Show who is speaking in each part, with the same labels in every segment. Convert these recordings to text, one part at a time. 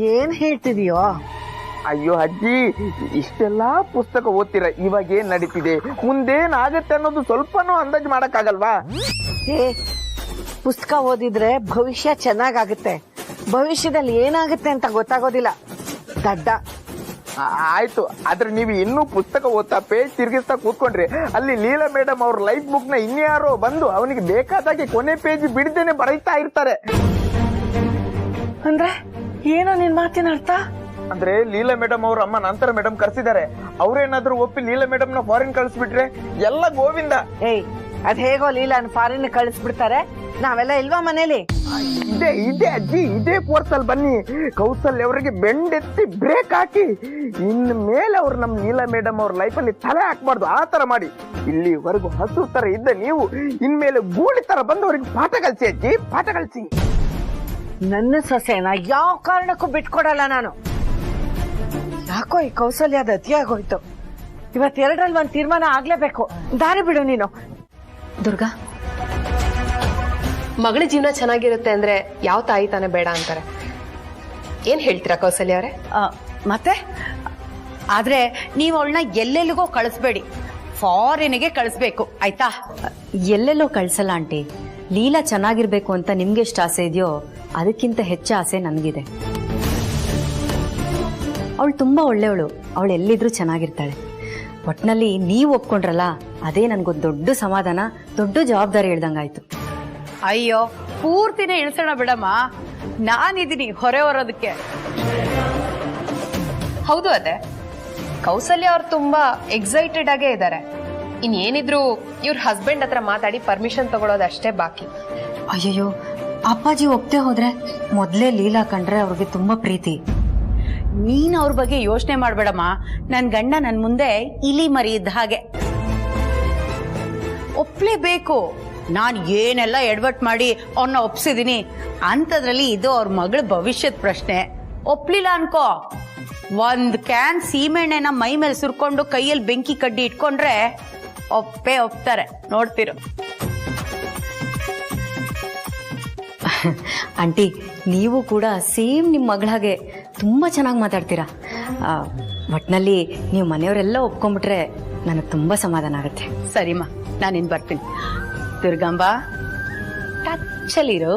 Speaker 1: ಏನ್ ಹೇಳ್ತಿದೀಯೋ?
Speaker 2: ಅಯ್ಯೋ ಅಜ್ಜಿ, ಇಷ್ಟೆಲ್ಲ ಪುಸ್ತಕ ಓದ್ತೀರ, ಇವಾಗ ಏನ್ ನಡೀತಿದೆ, ಮುಂದೇನಾಗತ್ತೆ ಅನ್ನೋದು ಸ್ವಲ್ಪನೂ ಅಂದಾಜು ಮಾಡಕ್ಕಾಗಲ್ವಾ?
Speaker 1: ಪುಸ್ತಕ ಓದಿದ್ರೆ ಭವಿಷ್ಯ ಚೆನ್ನಾಗಾಗುತ್ತೆ, ಭವಿಷ್ಯದಲ್ಲಿ ಏನಾಗುತ್ತೆ ಅಂತ ಗೊತ್ತಾಗೋದಿಲ್ಲ. ದಡ್ಡ.
Speaker 2: ಆಯ್ತು, ಆದ್ರೆ ನೀವು ಇನ್ನೂ ಪುಸ್ತಕ ಓದ್ತಾ ಪೇಜ್ ತಿರ್ಗಿಸ್ತಾ ಕೂತ್ಕೊಂಡ್ರಿ, ಅಲ್ಲಿ ಲೀಲಾ ಮೇಡಮ್ ಅವ್ರ ಲೈಫ್ ಬುಕ್ ನ ಇನ್ಯಾರೋ ಬಂದು ಅವನಿಗೆ ಬೇಕಾದಾಗೆ ಕೊನೆ ಪೇಜ್ ಬಿಡದೇನೆ ಬರೀತಾ ಇರ್ತಾರೆ.
Speaker 1: ಅಂದ್ರೆ ಏನೋ ನಿನ್ ಮಾತಿನ ಅರ್ಥ?
Speaker 2: ಅಂದ್ರೆ ಲೀಲಾ ಮೇಡಮ್ ಅವ್ರ ಅಮ್ಮ ನಂತರ ಮೇಡಮ್ ಕರ್ಸಿದ್ದಾರೆ, ಅವ್ರೇನಾದ್ರೂ ಒಪ್ಪಿ ಲೀಲಾ ಮೇಡಮ್ ನ ಫಾರಿನ್ ಕಳಿಸ್ಬಿಟ್ರೆ ಎಲ್ಲ ಗೋವಿಂದ.
Speaker 1: ಅದ್ ಹೇಗೋ ಲೀಲಾನ್ ಫಾರಿನ್ ಕಳಿಸ್ಬಿಡ್ತಾರೆ, ನಾವೆಲ್ಲ ಇಲ್ವಾ ಮನೇಲಿ?
Speaker 2: ಇದೇ ಅಜ್ಜಿ, ಇದೇ ಫೋರ್ಸ್ ಅಲ್ಲಿ ಬನ್ನಿ, ಕೌಸಲ್ಯ ಅವರಿಗೆ ಬೆಂಡೆತ್ತಿ ಬ್ರೇಕ್ ಹಾಕಿ ಇನ್ ಮೇಲೆ ಅವ್ರು ನಮ್ ಲೀಲಾ ಮೇಡಮ್ ಅವ್ರ ಲೈಫ್ ಅಲ್ಲಿ ತಲೆ ಹಾಕ್ಬಾರ್ದು, ಆ ತರ ಮಾಡಿ. ಇಲ್ಲಿವರೆಗೂ ಹಸು ತರ ಇದ್ದ ನೀವು ಇನ್ಮೇಲೆ ಗೂಳಿ ತರ ಬಂದು ಅವ್ರಿಗೆ ಪಾಠ ಕಲಿಸಿ ಅಜ್ಜಿ, ಪಾಠ ಕಲಿಸಿ.
Speaker 1: ನನ್ನ ಸೊಸೆನ ಯಾವ ಕಾರಣಕ್ಕೂ ಬಿಟ್ಕೊಡಲ್ಲ ನಾನು. ಯಾಕೋ ಈ ಕೌಸಲ್ಯದ ಅತಿಯಾಗೋಯ್ತು. ಇವತ್ತೆರಡರಲ್ಲಿ ಒಂದ್ ತೀರ್ಮಾನ ಆಗ್ಲೇಬೇಕು. ದಾರಿ ಬಿಡು ನೀನು.
Speaker 3: ದುರ್ಗಾ, ಮಗಳ ಜೀವನ ಚೆನ್ನಾಗಿರುತ್ತೆ ಅಂದ್ರೆ ಯಾವ ತಾಯಿ ತಾನೇ ಬೇಡ ಅಂತಾರೆ. ಏನ್ ಹೇಳ್ತೀರಾ ಕೌಸಲ್ಯ ಅವರೇ?
Speaker 4: ಮತ್ತೆ ಆದ್ರೆ ನೀವು ಅವಳನ್ನ ಎಲ್ಲೆಲ್ಲಿಗೋ ಕಳಿಸ್ಬೇಡಿ, ಫಾರಿನ್ಗೆ ಕಳಿಸ್ಬೇಕು, ಆಯ್ತಾ?
Speaker 5: ಎಲ್ಲೆಲ್ಲೋ ಕಳ್ಸಲ್ಲ ಆಂಟಿ. ಲೀಲಾ ಚೆನ್ನಾಗಿರ್ಬೇಕು ಅಂತ ನಿಮ್ಗೆ ಎಷ್ಟು ಆಸೆ ಇದೆಯೋ ಅದಕ್ಕಿಂತ ಹೆಚ್ಚು ಆಸೆ ನನಗಿದೆ. ಅವಳು ತುಂಬಾ ಒಳ್ಳೆಯವಳು, ಅವಳು ಎಲ್ಲಿದ್ರೂ ಚೆನ್ನಾಗಿರ್ತಾಳೆ. ಒಟ್ನಲ್ಲಿ ನೀವು ಒಪ್ಕೊಂಡ್ರಲ್ಲ, ಅದೇ ನನ್ಗೊಂದು ದೊಡ್ಡ ಸಮಾಧಾನ, ದೊಡ್ಡ ಜವಾಬ್ದಾರಿ ಹೇಳ್ದಂಗಾಯ್ತು.
Speaker 4: ಅಯ್ಯೋ, ಪೂರ್ತಿನೇ ಇಳಿಸೋಣ ಬಿಡಮ್ಮ, ನಾನಿದ್ದೀನಿ ಹೊರೆ ಹೊರೋದಕ್ಕೆ.
Speaker 3: ಹೌದು, ಅದೇ ಕೌಸಲ್ಯ ಅವ್ರು ತುಂಬಾ ಎಕ್ಸೈಟೆಡ್ ಆಗೇ ಇದ್ದಾರೆ. ಇನ್ನೇನಿದ್ರು ಇವ್ರ ಹಸ್ಬೆಂಡ್ ಹತ್ರ ಮಾತಾಡಿ ಪರ್ಮಿಷನ್ ತಗೊಳ್ಳೋದಷ್ಟೇ ಬಾಕಿ.
Speaker 5: ಅಯ್ಯಯ್ಯೋ, ಅಪ್ಪಾಜಿ ಒಪ್ತೆ ಹೋದ್ರೆ ಮೊದ್ಲೇ ಲೀಲಾ ಕಂಡ್ರೆ ಅವ್ರಿಗೆ ತುಂಬಾ ಪ್ರೀತಿ.
Speaker 4: ನೀನ್ ಅವ್ರ ಬಗ್ಗೆ ಯೋಚನೆ ಮಾಡ್ಬೇಡಮ್ಮ. ನನ್ ಗಂಡ ನನ್ ಮುಂದೆ ಇಲಿ ಮರಿ ಇದ್ದ ಹಾಗೆ, ಒಪ್ಲೇಬೇಕು. ನಾನ್ ಏನೆಲ್ಲ ಎಡವಟ್ ಮಾಡಿ ಅವ್ರನ್ನ ಒಪ್ಸಿದೀನಿ ಅಂತದ್ರಲ್ಲಿ ಇದು ಅವ್ರ ಮಗಳ ಭವಿಷ್ಯದ ಪ್ರಶ್ನೆ. ಒಪ್ಲಿಲ್ಲ ಅನ್ಕೋ, ಒಂದ್ ಕ್ಯಾನ್ ಸೀಮೆಣ್ಣೆನ ಮೈ ಮೇಲೆ ಸುರ್ಕೊಂಡು ಕೈಯಲ್ಲಿ ಬೆಂಕಿ ಕಡ್ಡಿ ಇಟ್ಕೊಂಡ್ರೆ ಒಪ್ತಾರೆ, ನೋಡ್ತಿರು.
Speaker 5: ಆಂಟಿ, ನೀವು ಕೂಡ ಸೇಮ್ ನಿಮ್ಮ ಮಗಳ ಹಾಗೆ ತುಂಬಾ ಚೆನ್ನಾಗಿ ಮಾತಾಡ್ತೀರಾ. ಒಟ್ನಲ್ಲಿ ನೀವು ಮನೆಯವರೆಲ್ಲ ಒಪ್ಕೊಂಡ್ಬಿಟ್ರೆ ನನಗೆ ತುಂಬಾ ಸಮಾಧಾನ ಆಗುತ್ತೆ.
Speaker 4: ಸರಿಮ್ಮ, ನಾನಿನ್ ಬರ್ತೀನಿ. ದುರ್ಗಾಂಬ, ಟಚ್ಚಲ್ಲಿರು.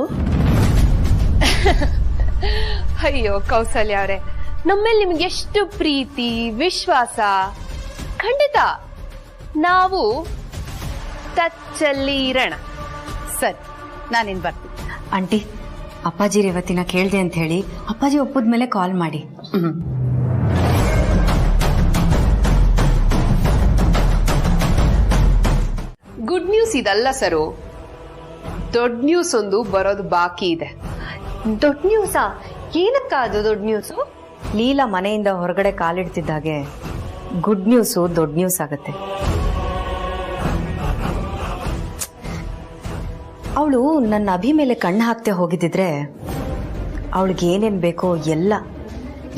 Speaker 3: ಅಯ್ಯೋ ಕೌಸಲ್ಯ ಅವರೇ, ನಮ್ಮೇಲೆ ನಿಮ್ಗೆ ಎಷ್ಟು ಪ್ರೀತಿ ವಿಶ್ವಾಸ. ಖಂಡಿತ ನಾವು ಟಚ್ಚಲ್ಲಿ ಇರೋಣ.
Speaker 4: ಸರಿ, ನಾನಿನ್ ಬರ್ತೀನಿ.
Speaker 5: ಆಂಟಿ, ಅಪ್ಪಾಜಿ ರೇವತಿನ ಕೇಳ್ದೆ ಅಂತ ಹೇಳಿ ಅಪ್ಪಾಜಿ ಒಪ್ಪದ್ಮೇಲೆ ಕಾಲ್ ಮಾಡಿ.
Speaker 3: ಗುಡ್ ನ್ಯೂಸ್ ಇದಲ್ಲ ಸರು, ದೊಡ್ಡ ನ್ಯೂಸ್ ಒಂದು ಬರೋದು ಬಾಕಿ ಇದೆ.
Speaker 6: ದೊಡ್ಡ ನ್ಯೂಸಾ? ಏನಕ್ಕ ಅದು ದೊಡ್ಡ ನ್ಯೂಸು?
Speaker 5: ಲೀಲಾ ಮನೆಯಿಂದ ಹೊರಗಡೆ ಕಾಲಿಡ್ತಿದ್ದಾಗೆ ಗುಡ್ ನ್ಯೂಸು ದೊಡ್ಡ ನ್ಯೂಸ್ ಆಗುತ್ತೆ. ಅವಳು ನನ್ನ ಅಭಿ ಮೇಲೆ ಕಣ್ಣು ಹಾಕ್ತೆ ಹೋಗಿದ್ದಿದ್ರೆ ಅವಳಿಗೆ ಏನೇನ್ ಬೇಕೋ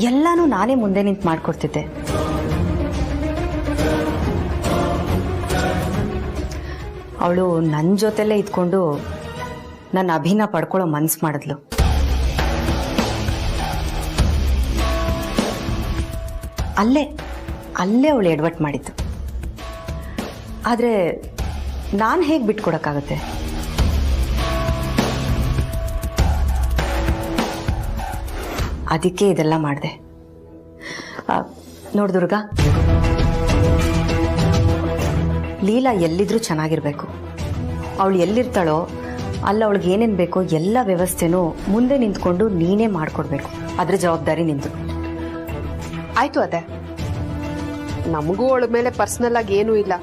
Speaker 5: ಎಲ್ಲಾನು ನಾನೇ ಮುಂದೆ ನಿಂತು ಮಾಡ್ಕೊಡ್ತಿದ್ದೆ. ಅವಳು ನನ್ನ ಜೊತೆಲೇ ಇದ್ಕೊಂಡು ನನ್ನ ಅಭಿನ ಪಡ್ಕೊಳ್ಳೋ ಮನ್ಸು ಮಾಡಿದ್ಲು. ಅಲ್ಲೇ ಅವಳು ಎಡವಟ್ ಮಾಡಿದ್ದು. ಆದ್ರೆ ನಾನು ಹೇಗೆ ಬಿಟ್ಕೊಡಕ್ಕಾಗತ್ತೆ? ಅದಕ್ಕೆ ಇದೆಲ್ಲ ಮಾಡಿದೆ. ನೋಡು ದುರ್ಗಾ, ಲೀಲಾ ಎಲ್ಲಿದ್ರೂ ಚೆನ್ನಾಗಿರ್ಬೇಕು. ಅವಳು ಎಲ್ಲಿರ್ತಾಳೋ ಅಲ್ಲಿ ಅವಳಿಗೆ ಏನೇನು ಬೇಕೋ ಎಲ್ಲ ವ್ಯವಸ್ಥೆನೂ ಮುಂದೆ ನಿಂತ್ಕೊಂಡು ನೀನೇ ಮಾಡ್ಕೊಡ್ಬೇಕು. ಅದ್ರ ಜವಾಬ್ದಾರಿ ನಿಂದು.
Speaker 3: ಆಯ್ತು, ಅದೇ ನಮಗೂ ಅವಳ ಮೇಲೆ ಪರ್ಸನಲ್ ಆಗಿ ಏನೂ ಇಲ್ಲ.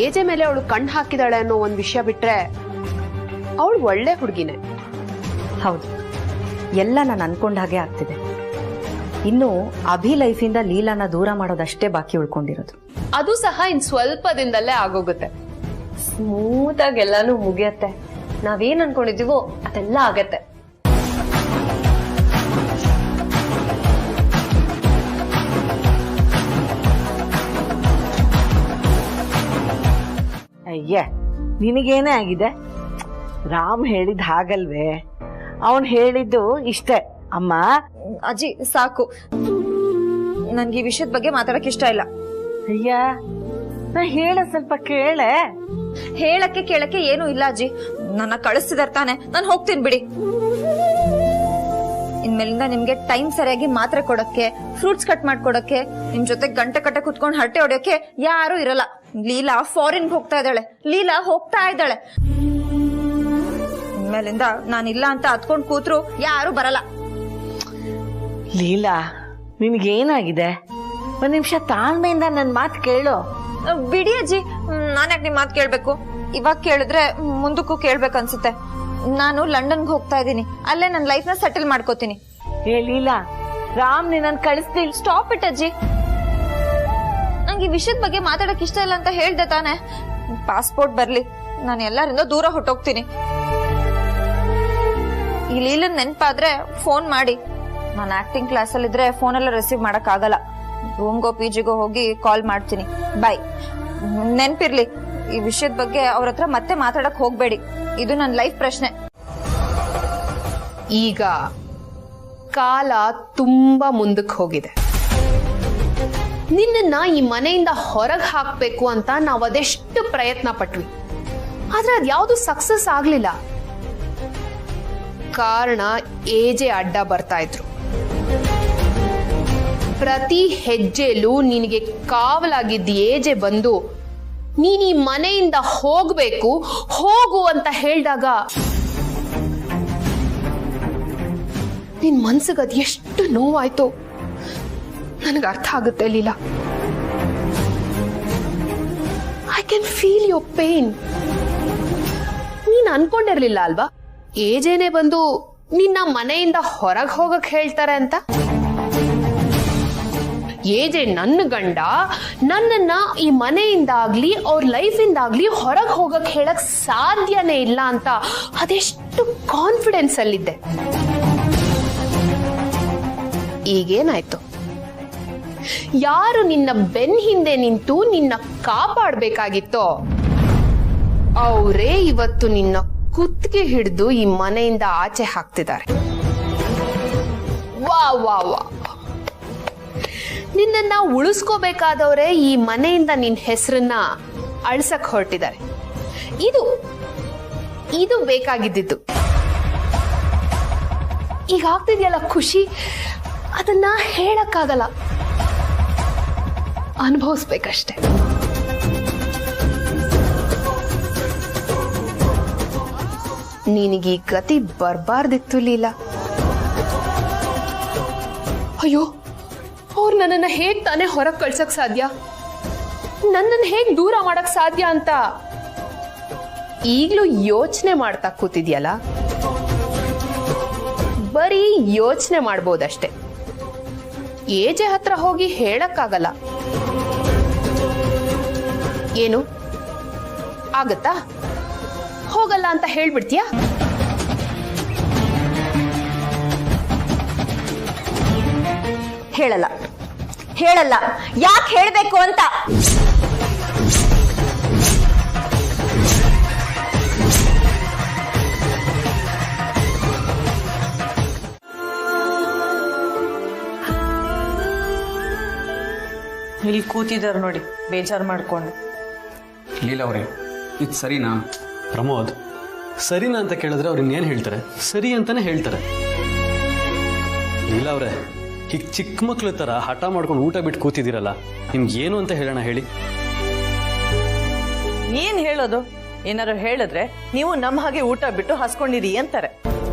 Speaker 3: ಏಜೆ ಮೇಲೆ ಅವಳು ಕಣ್ಣು ಹಾಕಿದಾಳೆ ಅನ್ನೋ ಒಂದ್ ವಿಷಯ ಬಿಟ್ರೆ ಅವಳು ಒಳ್ಳೆ ಹುಡುಗಿನೇ.
Speaker 5: ಹೌದು, ಎಲ್ಲ ನಾನು ಅನ್ಕೊಂಡ ಹಾಗೆ ಆಗ್ತಿದೆ. ಇನ್ನು ಅಭಿ ಲೈಫಿಂದ ಲೀಲಾನ ದೂರ ಮಾಡೋದಷ್ಟೇ ಬಾಕಿ ಉಳ್ಕೊಂಡಿರೋದು.
Speaker 3: ಅದು ಸಹ ಇನ್ ಸ್ವಲ್ಪ ದಿನದಲ್ಲೇ ಆಗೋಗುತ್ತೆ.
Speaker 6: ಸ್ಮೂತ್ ಆಗಿ ಎಲ್ಲಾನು ಮುಗಿಯತ್ತೆ. ನಾವೇನ್ ಅನ್ಕೊಂಡಿದೀವೋ ಅದೆಲ್ಲ ಆಗತ್ತೆ.
Speaker 1: ಅಯ್ಯ, ನಿನಗೇನೇ ಆಗಿದೆ? ರಾಮ್ ಹೇಳಿದ್ ಹಾಗಲ್ವೇ, ಅವನ್ ಹೇಳಿದ್ದು ಇಷ್ಟೇ. ಅಮ್ಮ
Speaker 7: ಅಜ್ಜಿ ಸಾಕು, ನನ್ಗೆ ಈ ವಿಷಯದ ಬಗ್ಗೆ ಮಾತಾಡಕ್ ಇಷ್ಟ ಇಲ್ಲ.
Speaker 1: ಅಯ್ಯ, ನಾ ಹೇಳ ಸ್ವಲ್ಪ ಕೇಳೆ.
Speaker 7: ಹೇಳಕ್ಕೆ ಕೇಳಕ್ಕೆ ಏನು ಇಲ್ಲ ಅಜ್ಜಿ, ನನ್ನ ಕಳಿಸ್ತಿದಾರ ತಾನೆ, ನಾನು ಹೋಗ್ತೀನಿ ಬಿಡಿ. ಇನ್ಮೇಲಿಂದ ನಿಮ್ಗೆ ಟೈಮ್ ಸರಿಯಾಗಿ ಮಾತ್ರೆ ಕೊಡಕ್ಕೆ, ಫ್ರೂಟ್ಸ್ ಕಟ್ ಮಾಡ್ಕೊಡಕ್ಕೆ, ನಿಮ್ ಜೊತೆ ಗಂಟೆ ಕಟ್ಟ ಕುತ್ಕೊಂಡು ಹರಟೆ ಹೊಡೆಯೋಕೆ ಯಾರು ಇರಲ್ಲ. ಲೀಲಾ ಫಾರಿನ್ಗೆ ಹೋಗ್ತಾ ಇದ್ದಾಳೆ, ಲೀಲಾ ಹೋಗ್ತಾ ಇದ್ದಾಳೆ. ಇನ್ಮೇಲಿಂದ ನಾನಿಲ್ಲ ಅಂತ ಹತ್ಕೊಂಡ್ ಕೂತ್ರು ಯಾರು ಬರಲ್ಲ.
Speaker 1: ಲೀಲಾ, ನಿನ್ಗೇನಾಗಿದೆ? ಒಂದ್ ನಿಮಿಷ ತಾಳ್ಮೆಯಿಂದ ನನ್ ಮಾತು ಕೇಳು.
Speaker 7: ಬಿಡಿ ಅಜ್ಜಿ, ನಾನ್ ಯಾಕೆ ನಿಮ್ ಮಾತು ಕೇಳ್ಬೇಕು? ಇವಾಗ ಕೇಳಿದ್ರೆ ಮುಂದಕ್ಕೂ ಕೇಳ್ಬೇಕನ್ಸುತ್ತೆ. ನಾನು ಲಂಡನ್ಗೆ ಹೋಗ್ತಾ ಇದ್ದೀನಿ, ಅಲ್ಲೇ ನನ್ನ ಲೈಫ್ ನ ಸೆಟಲ್ ಮಾಡ್ಕೋತೀನಿ.
Speaker 1: ಏ ಲೀಲಾ, ರಾಮ್ ನಿನ್ನನ್ ಕಳಿಸ್ತಿಲ್.
Speaker 7: ಸ್ಟಾಪ್ ಇಟ್ ಅಜ್ಜಿ, ನಂಗೆ ಈ ವಿಷಯದ ಬಗ್ಗೆ ಮಾತಾಡಕ್ ಇಷ್ಟ ಇಲ್ಲ ಅಂತ ಹೇಳ್ದೆ ತಾನೆ. ಪಾಸ್ಪೋರ್ಟ್ ಬರ್ಲಿ, ನಾನು ಎಲ್ಲರಿಂದ ದೂರ ಹೊಟ್ಟೋಗ್ತೀನಿ. ಈ ಲೀಲನ್ ನೆನ್ಪಾದ್ರೆ ಫೋನ್ ಮಾಡಿ. ನಾನು ಆಕ್ಟಿಂಗ್ ಕ್ಲಾಸ್ ಅಲ್ಲಿ ಇದ್ರೆ ಫೋನ್ ಎಲ್ಲ ರಿಸೀವ್ ಮಾಡಕ್ ಆಗಲ್ಲ. ರೂಮ್ಗೋ ಪಿಜಿಗೋ ಹೋಗಿ ಕಾಲ್ ಮಾಡ್ತೀನಿ. ಬಾಯ್. ನೆನ್ಪಿರ್ಲಿ, ಈ ವಿಷಯದ ಬಗ್ಗೆ ಅವ್ರ ಹತ್ರ ಮತ್ತೆ ಮಾತಾಡಕ್ ಹೋಗ್ಬೇಡಿ. ಇದು ನನ್ನ ಲೈಫ್ ಪ್ರಶ್ನೆ.
Speaker 3: ಈಗ ಕಾಲ ತುಂಬಾ ಮುಂದಕ್ಕೆ ಹೋಗಿದೆ. ನಿನ್ನನ್ನ ಈ ಮನೆಯಿಂದ ಹೊರಗೆ ಹಾಕ್ಬೇಕು ಅಂತ ನಾವು ಅದೆಷ್ಟು ಪ್ರಯತ್ನ ಪಟ್ವಿ, ಆದ್ರೆ ಅದ್ಯಾವುದು ಸಕ್ಸಸ್ ಆಗ್ಲಿಲ್ಲ. ಕಾರಣ ಏಜೆ ಅಡ್ಡ ಬರ್ತಾ ಇದ್ರು. ಪ್ರತಿ ಹೆಜ್ಜೆಲೂ ನಿನಗೆ ಕಾವಲಾಗಿದ್ದ ಏಜೆ ಬಂದು ನೀನ್ ಈ ಮನೆಯಿಂದ ಹೋಗ್ಬೇಕು, ಹೋಗು ಅಂತ ಹೇಳಿದಾಗ ನಿನ್ ಮನ್ಸಿಗೆ ಅದ್ ಎಷ್ಟು ನೋವಾಯ್ತು ನನಗೆ ಅರ್ಥ ಆಗುತ್ತೆ Leela. I can feel your pain. ನೀನ್ ಅನ್ಕೊಂಡಿರ್ಲಿಲ್ಲ ಅಲ್ವಾ ಏಜೇನೆ ಬಂದು ನಿನ್ನ ಮನೆಯಿಂದ ಹೊರಗೆ ಹೋಗಕ್ ಹೇಳ್ತಾರೆ ಅಂತ? ಏಜೆ ನನ್ನ ಗಂಡ ನನ್ನನ್ನ ಈ ಮನೆಯಿಂದ ಆಗ್ಲಿ ಅವ್ರ ಲೈಫ್ ಇಂದಾಗ್ಲಿ ಹೊರಗೆ ಹೋಗಕ್ ಹೇಳಕ್ ಸಾಧ್ಯನೇ ಇಲ್ಲ ಅಂತ ಅದೆಷ್ಟು ಕಾನ್ಫಿಡೆನ್ಸ್ ಅಲ್ಲಿದ್ದೆ. ಈಗೇನಾಯ್ತು? ಯಾರು ನಿನ್ನ ಬೆನ್ ಹಿಂದೆ ನಿಂತು ನಿನ್ನ ಕಾಪಾಡ್ಬೇಕಾಗಿತ್ತೋ ಅವರೇ ಇವತ್ತು ನಿನ್ನ ಕುತ್ತಿಗೆ ಹಿಡಿದು ಈ ಮನೆಯಿಂದ ಆಚೆ ಹಾಕ್ತಿದ್ದಾರೆ. ವಾ ವಾ ವಾ, ನಿನ್ನನ್ನ ಉಳಿಸ್ಕೋಬೇಕಾದವರೇ ಈ ಮನೆಯಿಂದ ನಿನ್ನ ಹೆಸರನ್ನ ಅಳ್ಸಕ್ ಹೊರಟಿದ್ದಾರೆ. ಇದು ಬೇಕಾಗಿದ್ದಿದ್ದು. ಈಗ ಆಗ್ತಿದ್ಯಲ್ಲ ಖುಷಿ, ಅದನ್ನ ಹೇಳಕ್ಕಾಗಲ್ಲ, ಅನುಭವಿಸ್ಬೇಕಷ್ಟೆ. ನಿನಗೆ ಈ ಗತಿ ಬರ್ಬಾರ್ದಿತ್ತು ಲೀಲಾ. ಅಯ್ಯೋ, ಅವ್ರು ನನ್ನನ್ನ ಹೇಗ್ ತಾನೇ ಹೊರಗೆ ಕಳ್ಸಕ್ ಸಾಧ್ಯ, ನನ್ನನ್ನು ಹೇಗ್ ದೂರ ಮಾಡಕ್ ಸಾಧ್ಯ ಅಂತ ಈಗ್ಲೂ ಯೋಚನೆ ಮಾಡ್ತಾ ಕೂತಿದ್ಯಲ್ಲ. ಬರೀ ಯೋಚನೆ ಮಾಡ್ಬೋದಷ್ಟೆ, ಏಜೆ ಹತ್ರ ಹೋಗಿ ಹೇಳಕ್ಕಾಗಲ್ಲ. ಏನು ಆಗತ್ತಾ? ಹೋಗಲ್ಲ ಅಂತ ಹೇಳ್ಬಿಡ್ತೀಯಾ?
Speaker 7: ಹೇಳಲ್ಲ. ಯಾಕೆ ಹೇಳ್ಬೇಕು ಅಂತ?
Speaker 1: ಇಲ್ಲಿ ಕೂತಿದಾರೆ ನೋಡಿ, ಬೇಜಾರು ಮಾಡ್ಕೊಂಡು.
Speaker 8: ಲೀಲಾ ಅವರೇ, ಇದು ಸರಿನಾ?
Speaker 9: ಪ್ರಮೋದ್, ಸರಿನಾ ಅಂತ ಕೇಳಿದ್ರೆ ಅವ್ರು ಇನ್ನೇನು ಹೇಳ್ತಾರೆ? ಸರಿ ಅಂತಾನೆ ಹೇಳ್ತಾರೆ. ಲೀಲಾ ಅವರೇ, ಈಗ ಚಿಕ್ಕ ಮಕ್ಳ ಥರ ಹಠ ಮಾಡ್ಕೊಂಡು ಊಟ ಬಿಟ್ಟು ಕೂತಿದ್ದೀರಲ್ಲ, ನಿಮ್ಗೆ ಏನು ಅಂತ ಹೇಳೋಣ ಹೇಳಿ?
Speaker 1: ಏನ್ ಹೇಳೋದು? ಏನಾರು ಹೇಳಿದ್ರೆ ನೀವು ನಮ್ಮ ಹಾಗೆ ಊಟ ಬಿಟ್ಟು ಹಸ್ಕೊಂಡಿರಿ ಅಂತಾರೆ.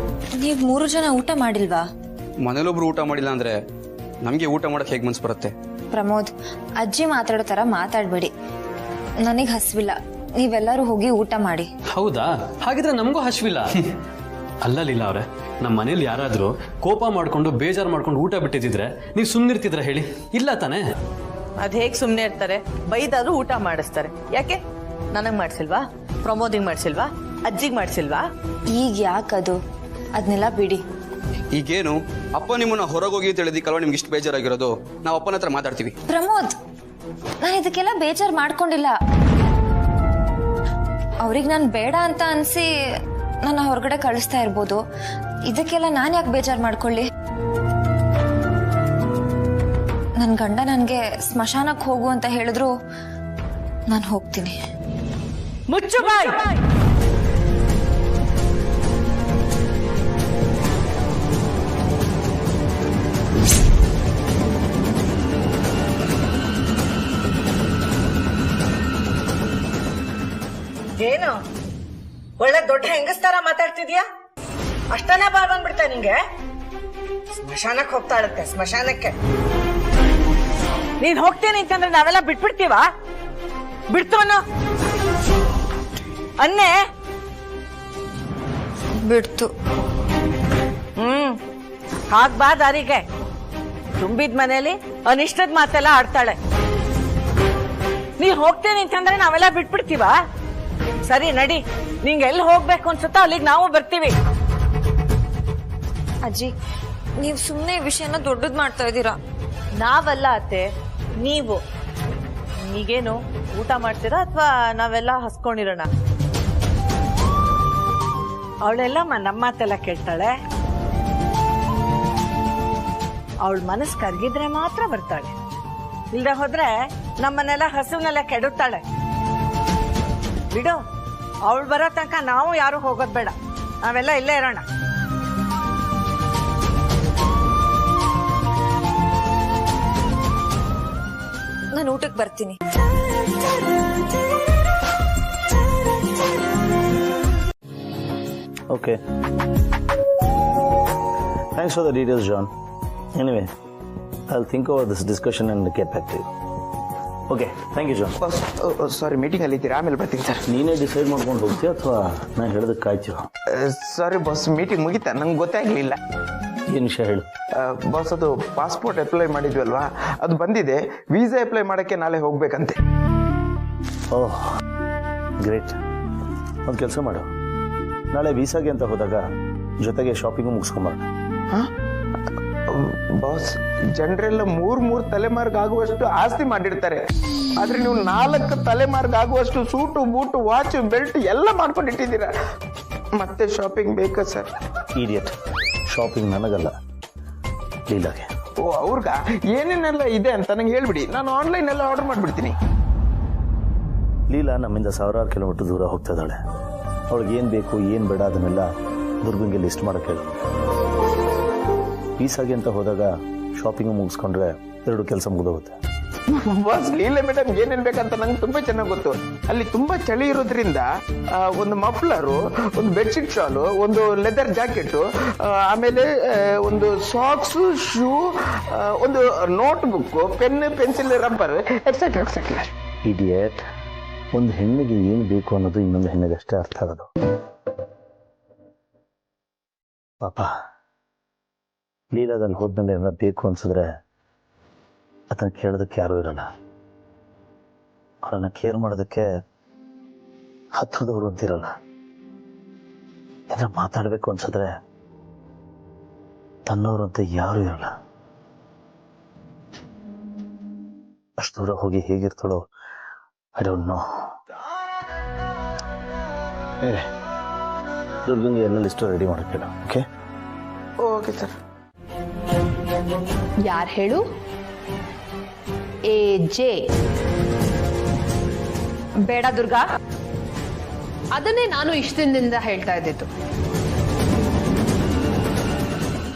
Speaker 7: ನೀವ್ 3 ಜನ ಊಟ ಮಾಡಿಲ್ವಾ?
Speaker 8: ಮನೇಲೊಬ್ರು ಊಟ ಮಾಡಿಲ್ಲ ಅಂದ್ರೆ ನಮಗೆ ಊಟ ಮಾಡಕ್ಕೆ ಹೇಗೆ ಮನ್ಸು ಬರುತ್ತೆ?
Speaker 7: ಪ್ರಮೋದ್, ಅಜ್ಜಿ ಮಾತಾಡೋ ತರ ಮಾತಾಡ್ಬೇಡಿ. ನನಗ್ ಹಸ್ವಿಲ್ಲ, ನೀವೆಲ್ಲರೂ ಹೋಗಿ ಊಟ ಮಾಡಿ.
Speaker 9: ಹೌದಾ? ಹಾಗಿದ್ರೆ ನಮಗೂ ಹಶ್ವಿಲ್ಲ. ಅಲ್ಲ ಲೀಲಾ ಅವರೇ, ನಮ್ಮ ಮನೇಲಿ ಯಾರಾದರೂ ಕೋಪ ಮಾಡ್ಕೊಂಡು ಬೇಜಾರು ಮಾಡ್ಕೊಂಡು ಊಟ ಬಿಟ್ಟಿದ್ರೆ ನೀವು ಸುಮ್ಮನಿರ್ತಿದ್ರ ಹೇಳಿ? ಇಲ್ಲ ತಾನೇ?
Speaker 1: ಅದ್ ಹೇಗ್ ಸುಮ್ನೆ ಇರ್ತಾರೆ? ಬೈದಾದ್ರೂ ಊಟ ಮಾಡಿಸ್ತಾರೆ. ಯಾಕೆ? ನನಗ್ ಮಾಡ್ಸಿಲ್ವಾ? ಪ್ರಮೋದಿಗ್ ಮಾಡ್ಸಿಲ್ವಾ? ಅಜ್ಜಿಗ್ ಮಾಡ್ಸಿಲ್ವಾ?
Speaker 7: ಈಗ ಯಾಕದು? ಅದನ್ನೆಲ್ಲ ಬಿಡಿ.
Speaker 8: ಈಗೇನು ಅಪ್ಪ ನಿಮ್ಮನ್ನ ಹೊರಗೋಗಿ ಅಂತ ಹೇಳಿದಕ್ಕಲ್ವಾ ನಿಮ್ಗೆ ಇಷ್ಟು ಬೇಜಾರಾಗಿರೋದು? ನಾವು ಅಪ್ಪನ ಹತ್ರ ಮಾತಾಡ್ತೀವಿ.
Speaker 7: ಪ್ರಮೋದ್, ನಾನು ಇದಕ್ಕೆಲ್ಲ ಬೇಜಾರ್ ಮಾಡ್ಕೊಂಡಿಲ್ಲ. ಅವ್ರಿಗೆ ನಾನು ಬೇಡ ಅಂತ ಅನ್ಸಿ ನನ್ನ ಹೊರಗಡೆ ಕಳಿಸ್ತಾ ಇರ್ಬೋದು. ಇದಕ್ಕೆಲ್ಲ ನಾನು ಯಾಕೆ ಬೇಜಾರು ಮಾಡ್ಕೊಳ್ಳಿ? ನನ್ನ ಗಂಡ ನನಗೆ ಸ್ಮಶಾನಕ್ಕೆ ಹೋಗು ಅಂತ ಹೇಳಿದ್ರು ನಾನು ಹೋಗ್ತೀನಿ.
Speaker 1: ಮುಚ್ಚು ಬಾಯ್. ಏನು ಒಳ್ಳೆ ದೊಡ್ಡ ಹೆಂಗಸ್ತಾರ ಮಾತಾಡ್ತಿದ್ಯಾ? ಅಷ್ಟನೇ ಬಾಯ್ ಬಂದ್ಬಿಡ್ತಾ ನಿಂಗೆ? ಸ್ಮಶಾನಕ್ಕೆ ಹೋಗ್ತಾಳತ್ತೆ, ಸ್ಮಶಾನಕ್ಕೆ. ನೀನ್ ಹೋಗ್ತೇನೆ ಅಂತಂದ್ರೆ ನಾವೆಲ್ಲ ಬಿಟ್ಬಿಡ್ತೀವ? ಬಿಡ್ತು ಅನ್ನೋ ಅನ್ನೆ.
Speaker 7: ಬಿಡ್ತು.
Speaker 1: ಹಾಗ್ ಬಾ ದಾರಿಗೆ. ತುಂಬಿದ ಮನೇಲಿ ಅನಿಷ್ಟದ ಮಾತೆಲ್ಲ ಆಡ್ತಾಳೆ. ನೀನ್ ಹೋಗ್ತೇನೆ ಅಂತಂದ್ರೆ ನಾವೆಲ್ಲ ಬಿಟ್ಬಿಡ್ತೀವ? ಸರಿ ನಡಿ, ನಿಂಗೆ ಎಲ್ಲಿ ಹೋಗ್ಬೇಕು ಅನ್ಸುತ್ತೋ ಅಲ್ಲಿಗೆ ನಾವು ಬರ್ತೀವಿ.
Speaker 7: ಅಜ್ಜಿ, ನೀವು ಸುಮ್ಮನೆ ಈ ವಿಷಯನ ದೊಡ್ಡದ್ ಮಾಡ್ತಾ ಇದ್ದೀರಾ.
Speaker 10: ನಾವಲ್ಲ ಅತ್ತೆ, ನೀವು. ಈಗೇನು ಊಟ ಮಾಡ್ತೀರಾ ಅಥವಾ ನಾವೆಲ್ಲ ಹಸ್ಕೊಂಡಿರೋಣ?
Speaker 1: ಅವಳೆಲ್ಲ ನಮ್ಮ ಮಾತೆಲ್ಲ ಕೇಳ್ತಾಳೆ. ಅವಳ ಮನಸ್ಸು ಕರ್ಗಿದ್ರೆ ಮಾತ್ರ ಬರ್ತಾಳೆ, ಇಲ್ದೆ ಹೋದ್ರೆ ನಮ್ಮನ್ನೆಲ್ಲ ಹಸುವನ್ನೆಲ್ಲ ಕೆಡುತ್ತಾಳೆ. ಬಿಡು, ಅವಳು ಬರೋ ತನಕ ನಾವು ಯಾರು ಹೋಗೋದ್ ಬೇಡ, ನಾವೆಲ್ಲ ಇಲ್ಲೇ ಇರೋಣ.
Speaker 7: ನಾನು ಊಟಕ್ಕೆ ಬರ್ತೀನಿ.
Speaker 11: Okay. Thanks for the details, John. Anyway, I'll think over this discussion and get back to you. Okay, thank you, John.
Speaker 2: Sorry, meeting ಅಲ್ಲಿ ಇದ್ದೀರಾ? ಆಮೇಲೆ ಬರ್ತೀನಿ ಸರ್.
Speaker 11: ನೀನೇ ಡಿಸೈಡ್ ಮಾಡ್ಕೊಂಡು ಹೋಗ್ತೀಯ ಅಥವಾ ನಾನು ಹೇಳೋದಕ್ಕೆ ಕಾಯ್ತೀವ?
Speaker 2: ಸಾರಿ ಬಾಸ್, ಮೀಟಿಂಗ್ ಮುಗಿತಾ? ನಂಗೆ ಗೊತ್ತೇ ಆಗಲಿಲ್ಲ.
Speaker 11: ಏನು ವಿಷಯ ಹೇಳು.
Speaker 2: ಬಾಸ್, ಅದು ಪಾಸ್ಪೋರ್ಟ್ ಅಪ್ಲೈ ಮಾಡಿದ್ವಲ್ವಾ, ಅದು ಬಂದಿದೆ. ವೀಸಾ ಅಪ್ಲೈ ಮಾಡೋಕ್ಕೆ ನಾಳೆ ಹೋಗ್ಬೇಕಂತೆ.
Speaker 11: ಓಹ್ ಗ್ರೇಟ್. ಒಂದು ಕೆಲಸ ಮಾಡು, ನಾಳೆ ವೀಸಾಗೆ ಅಂತ ಹೋದಾಗ ಜೊತೆಗೆ ಶಾಪಿಂಗು ಮುಗಿಸ್ಕೊಂಬರೋಣ.
Speaker 2: ಬಾಸ್, ಜನರೆಲ್ಲ ಮೂರ್ ತಲೆಮಾರ್ಗಾಗುವಷ್ಟು ಆಸ್ತಿ ಮಾಡಿರ್ತಾರೆ, ಆದ್ರೆ ನೀವು 4 ತಲೆಮಾರ್ಗಾಗುವಷ್ಟು ಸೂಟು ಬೂಟು ವಾಚ್ ಬೆಲ್ಟ್ ಎಲ್ಲ ಮಾಡ್ಕೊಂಡಿಟ್ಟಿದ್ದೀರಾ. ಮತ್ತೆ ಶಾಪಿಂಗ್ ಬೇಕಾ ಸರ್?
Speaker 11: ಇಡಿಯಟ್, ಶಾಪಿಂಗ್ ನನಗಲ್ಲ, ಲೀಲಾಗೆ.
Speaker 2: ಓ, ಅವ್ರಿಗ ಏನೇನೆಲ್ಲ ಇದೆ ಅಂತ ನಂಗೆ ಹೇಳ್ಬಿಡಿ, ನಾನು ಆನ್ಲೈನ್ ಎಲ್ಲ ಆರ್ಡರ್ ಮಾಡ್ಬಿಡ್ತೀನಿ.
Speaker 11: ಲೀಲಾ ನಮ್ಮಿಂದ 1000 ಕಿಲೋಮೀಟರ್ ದೂರ ಹೋಗ್ತಾ ಇದ್ದಾಳೆ. ಅವಳಿಗೆ ಏನು ಬೇಕು ಏನು ಬೇಡ ಅದನ್ನೆಲ್ಲ ದುರ್ಗಂಗೆ ಲಿಸ್ಟ್ ಮಾಡೋಕ್ಕೆ ಹೇಳು. ವೀಸಾಗೆ ಅಂತ ಹೋದಾಗ ಶಾಪಿಂಗ್ ಮುಗಿಸ್ಕೊಂಡ್ರೆ 2 ಕೆಲಸ ಮುಗಿದೋಗುತ್ತೆ.
Speaker 2: ಬಾಸ್, ಲೀಲೆ ಮೇಡಮ್ ಏನೇನ್ ಬೇಕಂತ ನಂಗೆ ತುಂಬಾ ಚೆನ್ನಾಗಿ ಗೊತ್ತು. ಅಲ್ಲಿ ತುಂಬಾ ಚಳಿ ಇರೋದ್ರಿಂದ ಒಂದು ಮಫ್ಲರು, ಒಂದು ಬೆಡ್ಶೀಟ್ ಶಾಲು, ಒಂದು ಲೆದರ್ ಜಾಕೆಟ್, ಆಮೇಲೆ ಒಂದು ಸಾಕ್ಸ್, ಶೂ, ಒಂದು note book, pen, pencil, rubber, etcetera etcetera.
Speaker 11: Idiot, ಒಂದು ಹೆಣ್ಣಿಗೆ ಏನು ಬೇಕು ಅನ್ನೋದು ಇನ್ನೊಂದು ಹೆಣ್ಣಿಗೆ ಅಷ್ಟೇ ಅರ್ಥ ಆಗೋದು. ಪಾಪ ಲೀಲಾದಲ್ಲಿ ಹೋದ್ಮೇಲೆ ಏನಾರ ಬೇಕು ಅನ್ಸಿದ್ರೆ ಅದನ್ನ ಕೇಳೋದಕ್ಕೆ ಯಾರೂ ಇರಲ್ಲ. ಅವರನ್ನ ಕೇರ್ ಮಾಡೋದಕ್ಕೆ ಹತ್ರದವರು ಅಂತಿರಲ್ಲ. ಏನಾರ ಮಾತಾಡಬೇಕು ಅನ್ಸಿದ್ರೆ ತನ್ನವರು ಅಂತ ಯಾರೂ ಇರಲ್ಲ. ಅಷ್ಟು ದೂರ ಹೋಗಿ ಹೇಗಿರ್ತಾಳೋ ಐ ಡೋಂಟ್ ನೋ. ದುರ್ಗಂಗೆ ಎಲ್ಲ ಲಿಸ್ಟು ರೆಡಿ ಮಾಡಕ್ಕೆ. Okay
Speaker 2: okay sir.
Speaker 3: ಯಾರು ಹೇಳು? AJ.
Speaker 10: ಬೇಡ ದುರ್ಗಾ,
Speaker 3: ಅದನ್ನೇ ನಾನು ಇಷ್ಟ ದಿನದಿಂದ ಹೇಳ್ತಾ ಇದ್ದಿದ್ದು.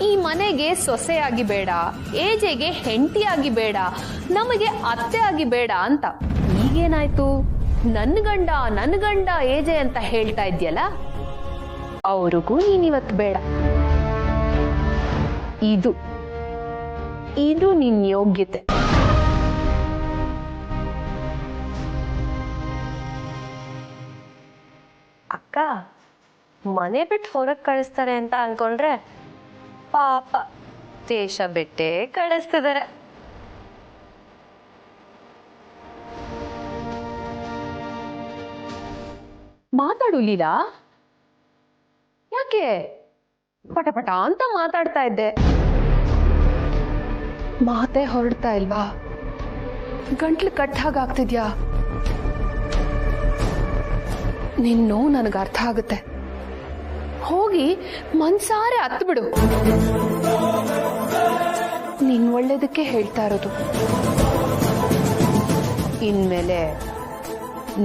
Speaker 3: ಈ ಮನೆಗೆ ಸೊಸೆಯಾಗಿ ಬೇಡ, AJಗೆ ಹೆಂಡತಿಯಾಗಿ ಬೇಡ, ನಮಗೆ ಅತ್ತೆ ಆಗಿ ಬೇಡ ಅಂತ. ಈಗೇನಾಯ್ತು? ನನ್ ಗಂಡ AJ ಅಂತ ಹೇಳ್ತಾ ಇದ್ಯಲ್ಲ, ಅವ್ರಿಗೂ ನೀನಿವತ್ತು ಬೇಡ. ಇದು ನಿನ್ ಯೋಗ್ಯತೆ.
Speaker 6: ಅಕ್ಕ, ಮನೆ ಬಿಟ್ಟು ಹೊರಗೆ ಕಳಿಸ್ತಾರೆ ಅಂತ ಅನ್ಕೊಂಡ್ರೆ ಪಾಪ ದೇಶ ಬಿಟ್ಟೇ ಕಳಿಸ್ತಿದ್ದಾರೆ.
Speaker 3: ಮಾತಾಡು ಲೀಲಾ. ಯಾಕೆ ಪಟಪಟ ಅಂತ ಮಾತಾಡ್ತಾ ಇದ್ದೆ? ಮಾತೇ ಹೊರಡ್ತಾ ಇಲ್ವಾ? ಗಂಟ್ಲು ಕಟ್ಟಾಗ್ತಿದ್ಯಾ? ನಿನ್ ನೋವು ನನಗೆ ಅರ್ಥ ಆಗುತ್ತೆ. ಹೋಗಿ ಮನ್ಸಾರೆ ಹತ್ತು ಬಿಡು. ನಿನ್ ಒಳ್ಳೇದಕ್ಕೆ ಹೇಳ್ತಾ ಇರೋದು. ಇನ್ಮೇಲೆ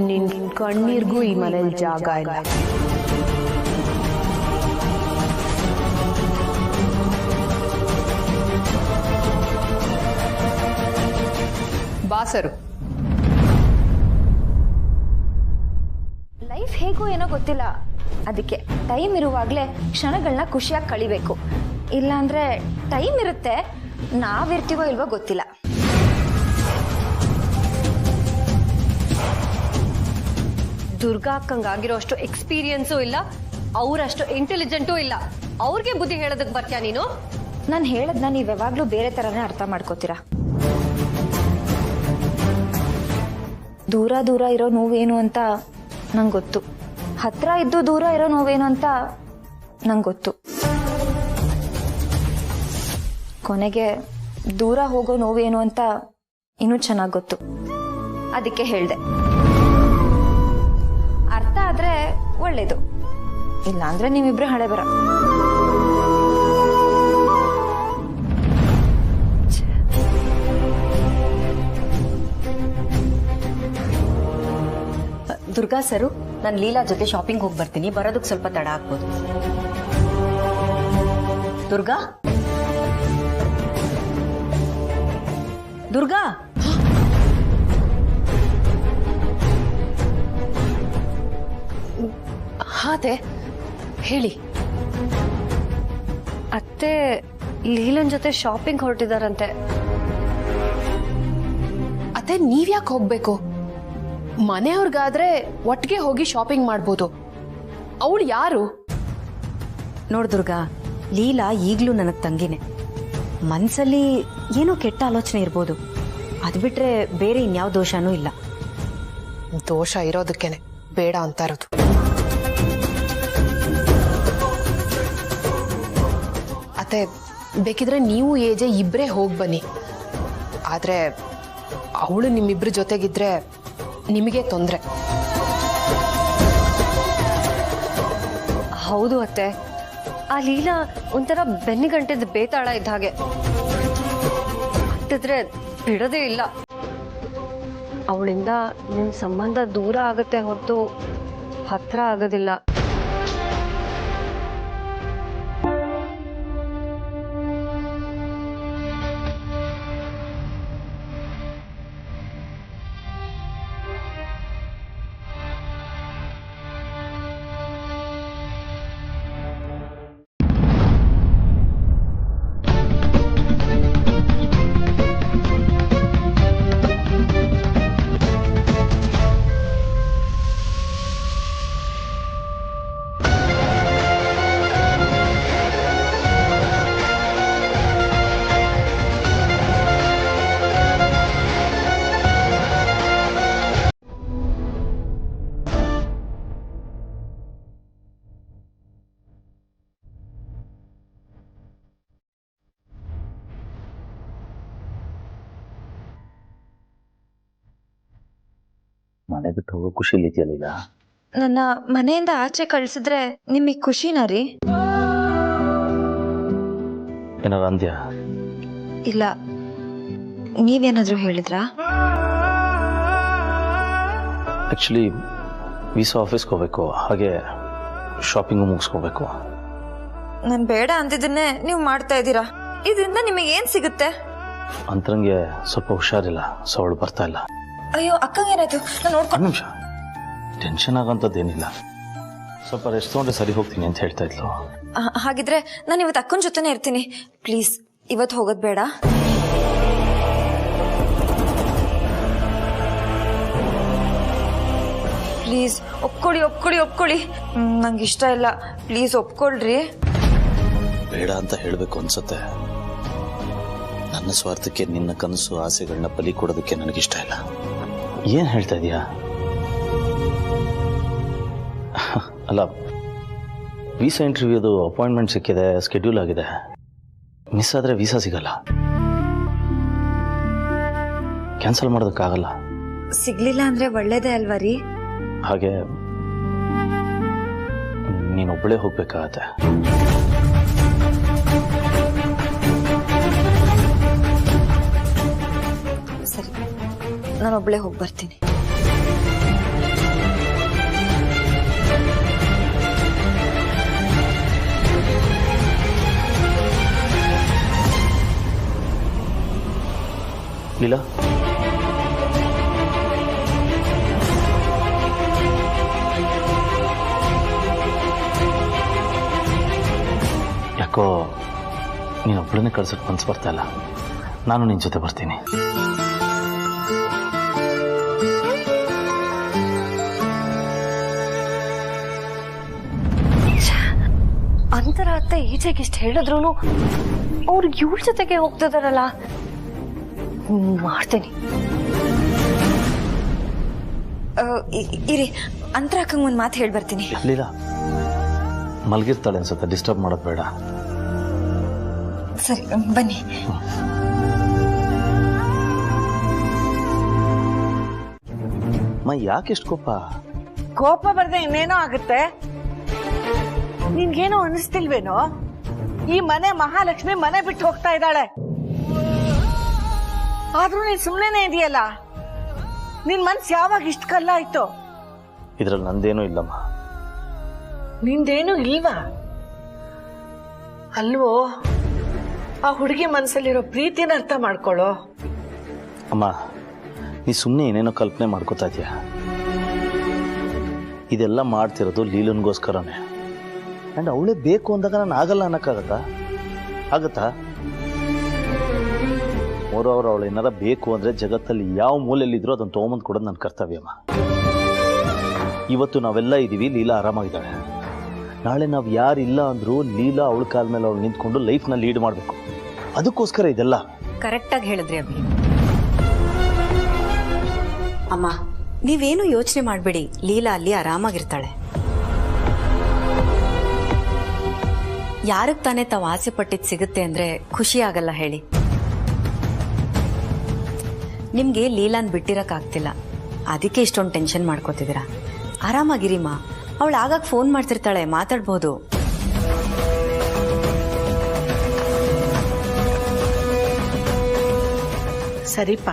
Speaker 3: ನಿನ್ ಕಣ್ಣೀರ್ಗೂ ಈ ಮನೇಲಿ ಜಾಗ ಇಲ್ಲ. ಬಾಸರು
Speaker 7: ಲೈಫ್ ಹೇಗೋ ಏನೋ ಗೊತ್ತಿಲ್ಲ, ಅದಕ್ಕೆ ಟೈಮ್ ಇರುವಾಗಲೇ ಕ್ಷಣಗಳನ್ನ ಖುಷಿಯಾಗಿ ಕಳಿಬೇಕು. ಇಲ್ಲಾಂದ್ರೆ ಟೈಮ್ ಇರುತ್ತೆ, ನಾವಿರ್ತೀವೋ ಇಲ್ವೋ ಗೊತ್ತಿಲ್ಲ.
Speaker 6: ದುರ್ಗಾ ಅಕ್ಕಂಗಾಗಿರೋ ಅಷ್ಟು ಎಕ್ಸ್ಪೀರಿಯನ್ಸು ಇಲ್ಲ, ಅವರಷ್ಟು ಇಂಟೆಲಿಜೆಂಟೂ ಇಲ್ಲ. ಅವ್ರಿಗೆ ಬುದ್ಧಿ ಹೇಳೋದಕ್ಕೆ ಬರ್ತೀಯ ನೀನು?
Speaker 7: ನಾನು ಹೇಳದ್ನ ನೀವು ಯಾವಾಗ್ಲೂ ಬೇರೆ ತರನೇ ಅರ್ಥ ಮಾಡ್ಕೋತೀರಾ. ದೂರ ದೂರ ಇರೋ ನೋವೇನು ಅಂತ ನಂಗೆ ಗೊತ್ತು, ಹತ್ರ ಇದ್ದು ದೂರ ಇರೋ ನೋವೇನು ಅಂತ ನಂಗೆ ಗೊತ್ತು. ಕೊನೆಗೆ ದೂರ ಹೋಗೋ ನೋವೇನು ಅಂತ ಇನ್ನೂ ಚೆನ್ನಾಗಿ ಗೊತ್ತು. ಅದಕ್ಕೆ ಹೇಳ್ದೆ. ಅರ್ಥ ಆದ್ರೆ ಒಳ್ಳೇದು, ಇಲ್ಲ ಅಂದ್ರೆ ನೀವಿಬ್ರು ಹಳೆ ಬರ.
Speaker 5: ದುರ್ಗಾ ಸರು, ನಾನು ಲೀಲಾ ಜೊತೆ ಶಾಪಿಂಗ್ ಹೋಗಿ ಬರ್ತೀನಿ. ಬರೋದಕ್ಕೆ ಸ್ವಲ್ಪ ತಡ ಆಗ್ಬೋದು. ದುರ್ಗಾ ದುರ್ಗಾ
Speaker 3: ಹಾತೆ ಹೇಳಿ.
Speaker 6: ಅತ್ತೆ ಲೀಲನ್ ಜೊತೆ ಶಾಪಿಂಗ್ ಹೊರಟಿದಾರಂತೆ.
Speaker 3: ಅತ್ತೆ ನೀವ್ಯಾಕೆ ಹೋಗ್ಬೇಕು? ಮನೆಯವ್ರಿಗಾದ್ರೆ ಒಟ್ಟಿಗೆ ಹೋಗಿ ಶಾಪಿಂಗ್ ಮಾಡ್ಬೋದು. ಅವಳು ಯಾರು?
Speaker 5: ನೋಡ್ ದುರ್ಗಾ, ಲೀಲಾ ಈಗ್ಲೂ ನನಗ್ ತಂಗಿನೇ. ಮನ್ಸಲ್ಲಿ ಏನೋ ಕೆಟ್ಟ ಆಲೋಚನೆ ಇರ್ಬೋದು, ಅದ್ ಬಿಟ್ರೆ ಬೇರೆ ಇನ್ಯಾವ ದೋಷನೂ ಇಲ್ಲ.
Speaker 3: ದೋಷ ಇರೋದಕ್ಕೇನೆ ಬೇಡ ಅಂತ ಇರೋದು. ಅತ್ತೆ ಬೇಕಿದ್ರೆ ನೀವು ಏಜೆ ಇಬ್ರೇ ಹೋಗಿ ಬನ್ನಿ. ಆದ್ರೆ ಅವಳು ನಿಮ್ಮಿಬ್ರ ಜೊತೆಗಿದ್ರೆ ನಿಮಗೆ ತೊಂದ್ರೆ.
Speaker 6: ಹೌದು ಅತ್ತೆ, ಆ ಲೀಲಾ ಒಂಥರ ಬೆನ್ನಿಗಂಟಿದ್ ಬೇತಾಳ ಇದ್ದ ಹಾಗೆ. ಹತ್ತಿದ್ರೆ ಬಿಡೋದೇ ಇಲ್ಲ. ಅವಳಿಂದ ನಿಮ್ ಸಂಬಂಧ ದೂರ ಆಗತ್ತೆ ಹೊರತು ಹತ್ರ ಆಗೋದಿಲ್ಲ.
Speaker 11: ಮನೆ ಬಿಟ್ಟು ಹೋಗೋ ಖುಷಿಲಿ ಇದೆಯಲ್ಲ.
Speaker 7: ನನ್ನ ಮನೆಯಿಂದ ಆಚೆ ಕಳ್ಸಿದ್ರೆ ನಿಮಗೆ ಖುಷಿನಾ ರೀ?
Speaker 11: ಏನಾರು ಅಂದ್ಯಾ?
Speaker 7: ಇಲ್ಲ, ನೀವೇನಾದ್ರೂ ಹೇಳಿದ್ರಾ?
Speaker 11: ಆಕ್ಚುಲಿ ವೀಸಾ ಆಫೀಸ್ಗೆ ಹೋಗ್ಬೇಕು, ಹಾಗೆ ಶಾಪಿಂಗು ಮುಗಿಸ್ಕೋಬೇಕು.
Speaker 7: ನಾನು ಬೇಡ ಅಂತಿದ್ದನ್ನೇ ನೀವು ಮಾಡ್ತಾ ಇದ್ದೀರಾ. ಇದರಿಂದ ನಿಮಗೆ ಏನ್ ಸಿಗುತ್ತೆ?
Speaker 11: ಅಂತರಂಗೆ ಸ್ವಲ್ಪ ಹುಷಾರಿಲ್ಲ, ಸೊ ಅವಳು ಬರ್ತಾ ಇಲ್ಲ.
Speaker 7: ಅಯ್ಯೋ ಅಕ್ಕಂಗೆ ಏನಾಯ್ತು? ನಾನು ನೋಡ್ಕೊಂಡು
Speaker 11: ನಿಮಿಷ, ಟೆನ್ಷನ್ ಆಗೋಂಥದ್ದೇನಿಲ್ಲ. ಸ್ವಲ್ಪ ರೆಸ್ಟ್ ತೊಗೊಂಡ್ರೆ ಸರಿ ಹೋಗ್ತೀನಿ ಅಂತ ಹೇಳ್ತಾ ಇದ್ಲು.
Speaker 7: ಹಾಗಿದ್ರೆ ನಾನು ಇವತ್ತು ಅಕ್ಕನ ಜೊತೆನೇ ಇರ್ತೀನಿ. ಪ್ಲೀಸ್ ಇವತ್ತು ಹೋಗೋದು ಬೇಡ. ಪ್ಲೀಸ್ ಒಪ್ಕೊಳ್ಳಿ ಒಪ್ಕೊಳ್ಳಿ ಒಪ್ಕೊಳ್ಳಿ. ನಂಗೆ ಇಷ್ಟ ಇಲ್ಲ, ಪ್ಲೀಸ್ ಒಪ್ಕೊಳ್ರಿ.
Speaker 11: ಬೇಡ ಅಂತ ಹೇಳಬೇಕು ಅನ್ಸುತ್ತೆ. ನನ್ನ ಸ್ವಾರ್ಥಕ್ಕೆ ನಿನ್ನ ಕನಸು ಆಸೆಗಳನ್ನ ಬಲಿ ಕೊಡೋದಕ್ಕೆ ನನಗಿಷ್ಟ ಇಲ್ಲ. ಏನ್ ಹೇಳ್ತಾ ಇದೀಯಾ? ಅಲ್ಲ, ವೀಸಾ ಇಂಟರ್ವ್ಯೂದು ಅಪಾಯಿಂಟ್ಮೆಂಟ್ ಸಿಕ್ಕಿದೆ, ಸ್ಕೆಡ್ಯೂಲ್ ಆಗಿದೆ. ಮಿಸ್ ಆದ್ರೆ ವೀಸಾ ಸಿಗಲ್ಲ, ಕ್ಯಾನ್ಸಲ್ ಮಾಡೋದಕ್ಕಾಗಲ್ಲ.
Speaker 7: ಸಿಗ್ಲಿಲ್ಲ ಅಂದ್ರೆ ಒಳ್ಳೇದೇ ಅಲ್ವಾ ರೀ?
Speaker 11: ಹಾಗೆ ನೀನೊಬ್ಬಳೇ ಹೋಗ್ಬೇಕಾಗತ್ತೆ.
Speaker 7: ಸರಿ, ನಾನೊಬ್ಳೇ ಹೋಗಿ ಬರ್ತೀನಿ.
Speaker 11: ಲೀಲಾ, ಯಾಕೋ ನೀನೊಬ್ಬಳನ್ನೇ ಕಳ್ಸೋಕೆ ಮನ್ಸು ಬರ್ತಾ ಇಲ್ಲ. ನಾನು ನಿನ್ನ ಜೊತೆ ಬರ್ತೀನಿ.
Speaker 6: ಅಂತರ ಅತ್ತೆ ಈಚೆಗೆ ಇಷ್ಟು ಹೇಳಿದ್ರು ಅವ್ರು ಇವ್ರ ಜೊತೆಗೆ ಹೋಗ್ತಿದಾರಲ್ಲ, ಮಾಡ್ತೀನಿ.
Speaker 7: ಇರಿ, ಅಂತರ ಅಕ್ಕಂಗೆ ಒಂದು ಮಾತು ಹೇಳಿ ಬರ್ತೀನಿ.
Speaker 11: ಲೀಲಾ, ಮಲಗಿರ್ತಾಳೆ ಅನ್ಸುತ್ತೆ, ಡಿಸ್ಟರ್ಬ್ ಮಾಡೋದು ಬೇಡ.
Speaker 7: ಸರಿ, ಬನ್ನಿ.
Speaker 11: ಯಾಕೆ ಎಷ್ಟು
Speaker 1: ಕೋಪ ಬರ್ದೆ ಇನ್ನೇನೋ ಆಗುತ್ತೆ. ನಿನ್ಗೇನೋ ಅನಿಸ್ತಿಲ್ವೇನೋ? ಈ ಮನೆ ಮಹಾಲಕ್ಷ್ಮಿ ಮನೆ ಬಿಟ್ಟು ಹೋಗ್ತಾ ಇದ್ದಾಳೆ, ಆದ್ರೂ ನೀನ್ ಸುಮ್ನೆನೆ ಇದೆಯಲ್ಲ. ನಿನ್ ಮನ್ಸು ಯಾವಾಗ ಇಷ್ಟ ಕಲ್ಲ ಆಯ್ತು?
Speaker 11: ಇದ್ರಲ್ಲಿ ನಂದೇನೂ ಇಲ್ಲಮ್ಮ.
Speaker 1: ನಿಂದೇನು ಇಲ್ವಾ? ಅಲ್ವೋ, ಆ ಹುಡುಗಿ ಮನ್ಸಲ್ಲಿರೋ ಪ್ರೀತಿನ ಅರ್ಥ ಮಾಡ್ಕೊಳ್ಳೋ.
Speaker 11: ಅಮ್ಮ, ನೀ ಸುಮ್ಮನೆ ಏನೇನೋ ಕಲ್ಪನೆ ಮಾಡ್ಕೋತಾ ಇದೀಯ. ಇದೆಲ್ಲ ಮಾಡ್ತಿರೋದು ಲೀಲನ್ಗೋಸ್ಕರನೇ. ಅಂಡ್ ಅವಳೇ ಬೇಕು ಅಂದಾಗ ನಾನು ಆಗಲ್ಲ ಅನ್ನಕ್ಕಾಗತ್ತಾ? ಆಗತ್ತಾ? ಮೋರವ್ರು ಅವಳು ಏನಾರ ಬೇಕು ಅಂದ್ರೆ ಜಗತ್ತಲ್ಲಿ ಯಾವ ಮೂಲೆಯಲ್ಲಿದ್ರು ಅದನ್ನು ತೊಗೊಂಬಂದು ಕೊಡೋದು ನನ್ನ ಕರ್ತವ್ಯಮ್ಮ. ಇವತ್ತು ನಾವೆಲ್ಲ ಇದ್ದೀವಿ, ಲೀಲಾ ಆರಾಮಾಗಿದ್ದಾಳೆ. ನಾಳೆ ನಾವು ಯಾರಿಲ್ಲ ಅಂದ್ರೂ ಲೀಲಾ ಅವಳ ಕಾಲ ಮೇಲೆ ಅವಳು ನಿಂತ್ಕೊಂಡು ಲೈಫ್ನ ಲೀಡ್ ಮಾಡಬೇಕು. ಅದಕ್ಕೋಸ್ಕರ ಇದೆಲ್ಲ.
Speaker 5: ಕರೆಕ್ಟಾಗಿ ಹೇಳಿದ್ರಿ ಅಭಿ. ಅಮ್ಮ, ನೀವೇನು ಯೋಚನೆ ಮಾಡಬೇಡಿ, ಲೀಲಾ ಅಲ್ಲಿ ಆರಾಮಾಗಿರ್ತಾಳೆ. ಯಾರಿಗೆ ತಾನೇ ತಾವು ಆಸೆ ಪಟ್ಟಿದ್ದು ಸಿಗುತ್ತೆ ಅಂದ್ರೆ ಖುಷಿ ಆಗಲ್ಲ ಹೇಳಿ? ನಿಮ್ಗೆ ಲೀಲಾನ್ ಬಿಟ್ಟಿರಕ್ಕಾಗ್ತಿಲ್ಲ, ಅದಕ್ಕೆ ಇಷ್ಟೊಂದು ಟೆನ್ಷನ್ ಮಾಡ್ಕೋತಿದ್ದೀರಾ. ಆರಾಮಾಗಿರಿಮ್ಮ, ಅವಳು ಆಗಾಗ ಫೋನ್ ಮಾಡ್ತಿರ್ತಾಳೆ, ಮಾತಾಡ್ಬೋದು.
Speaker 1: ಸರಿಪ,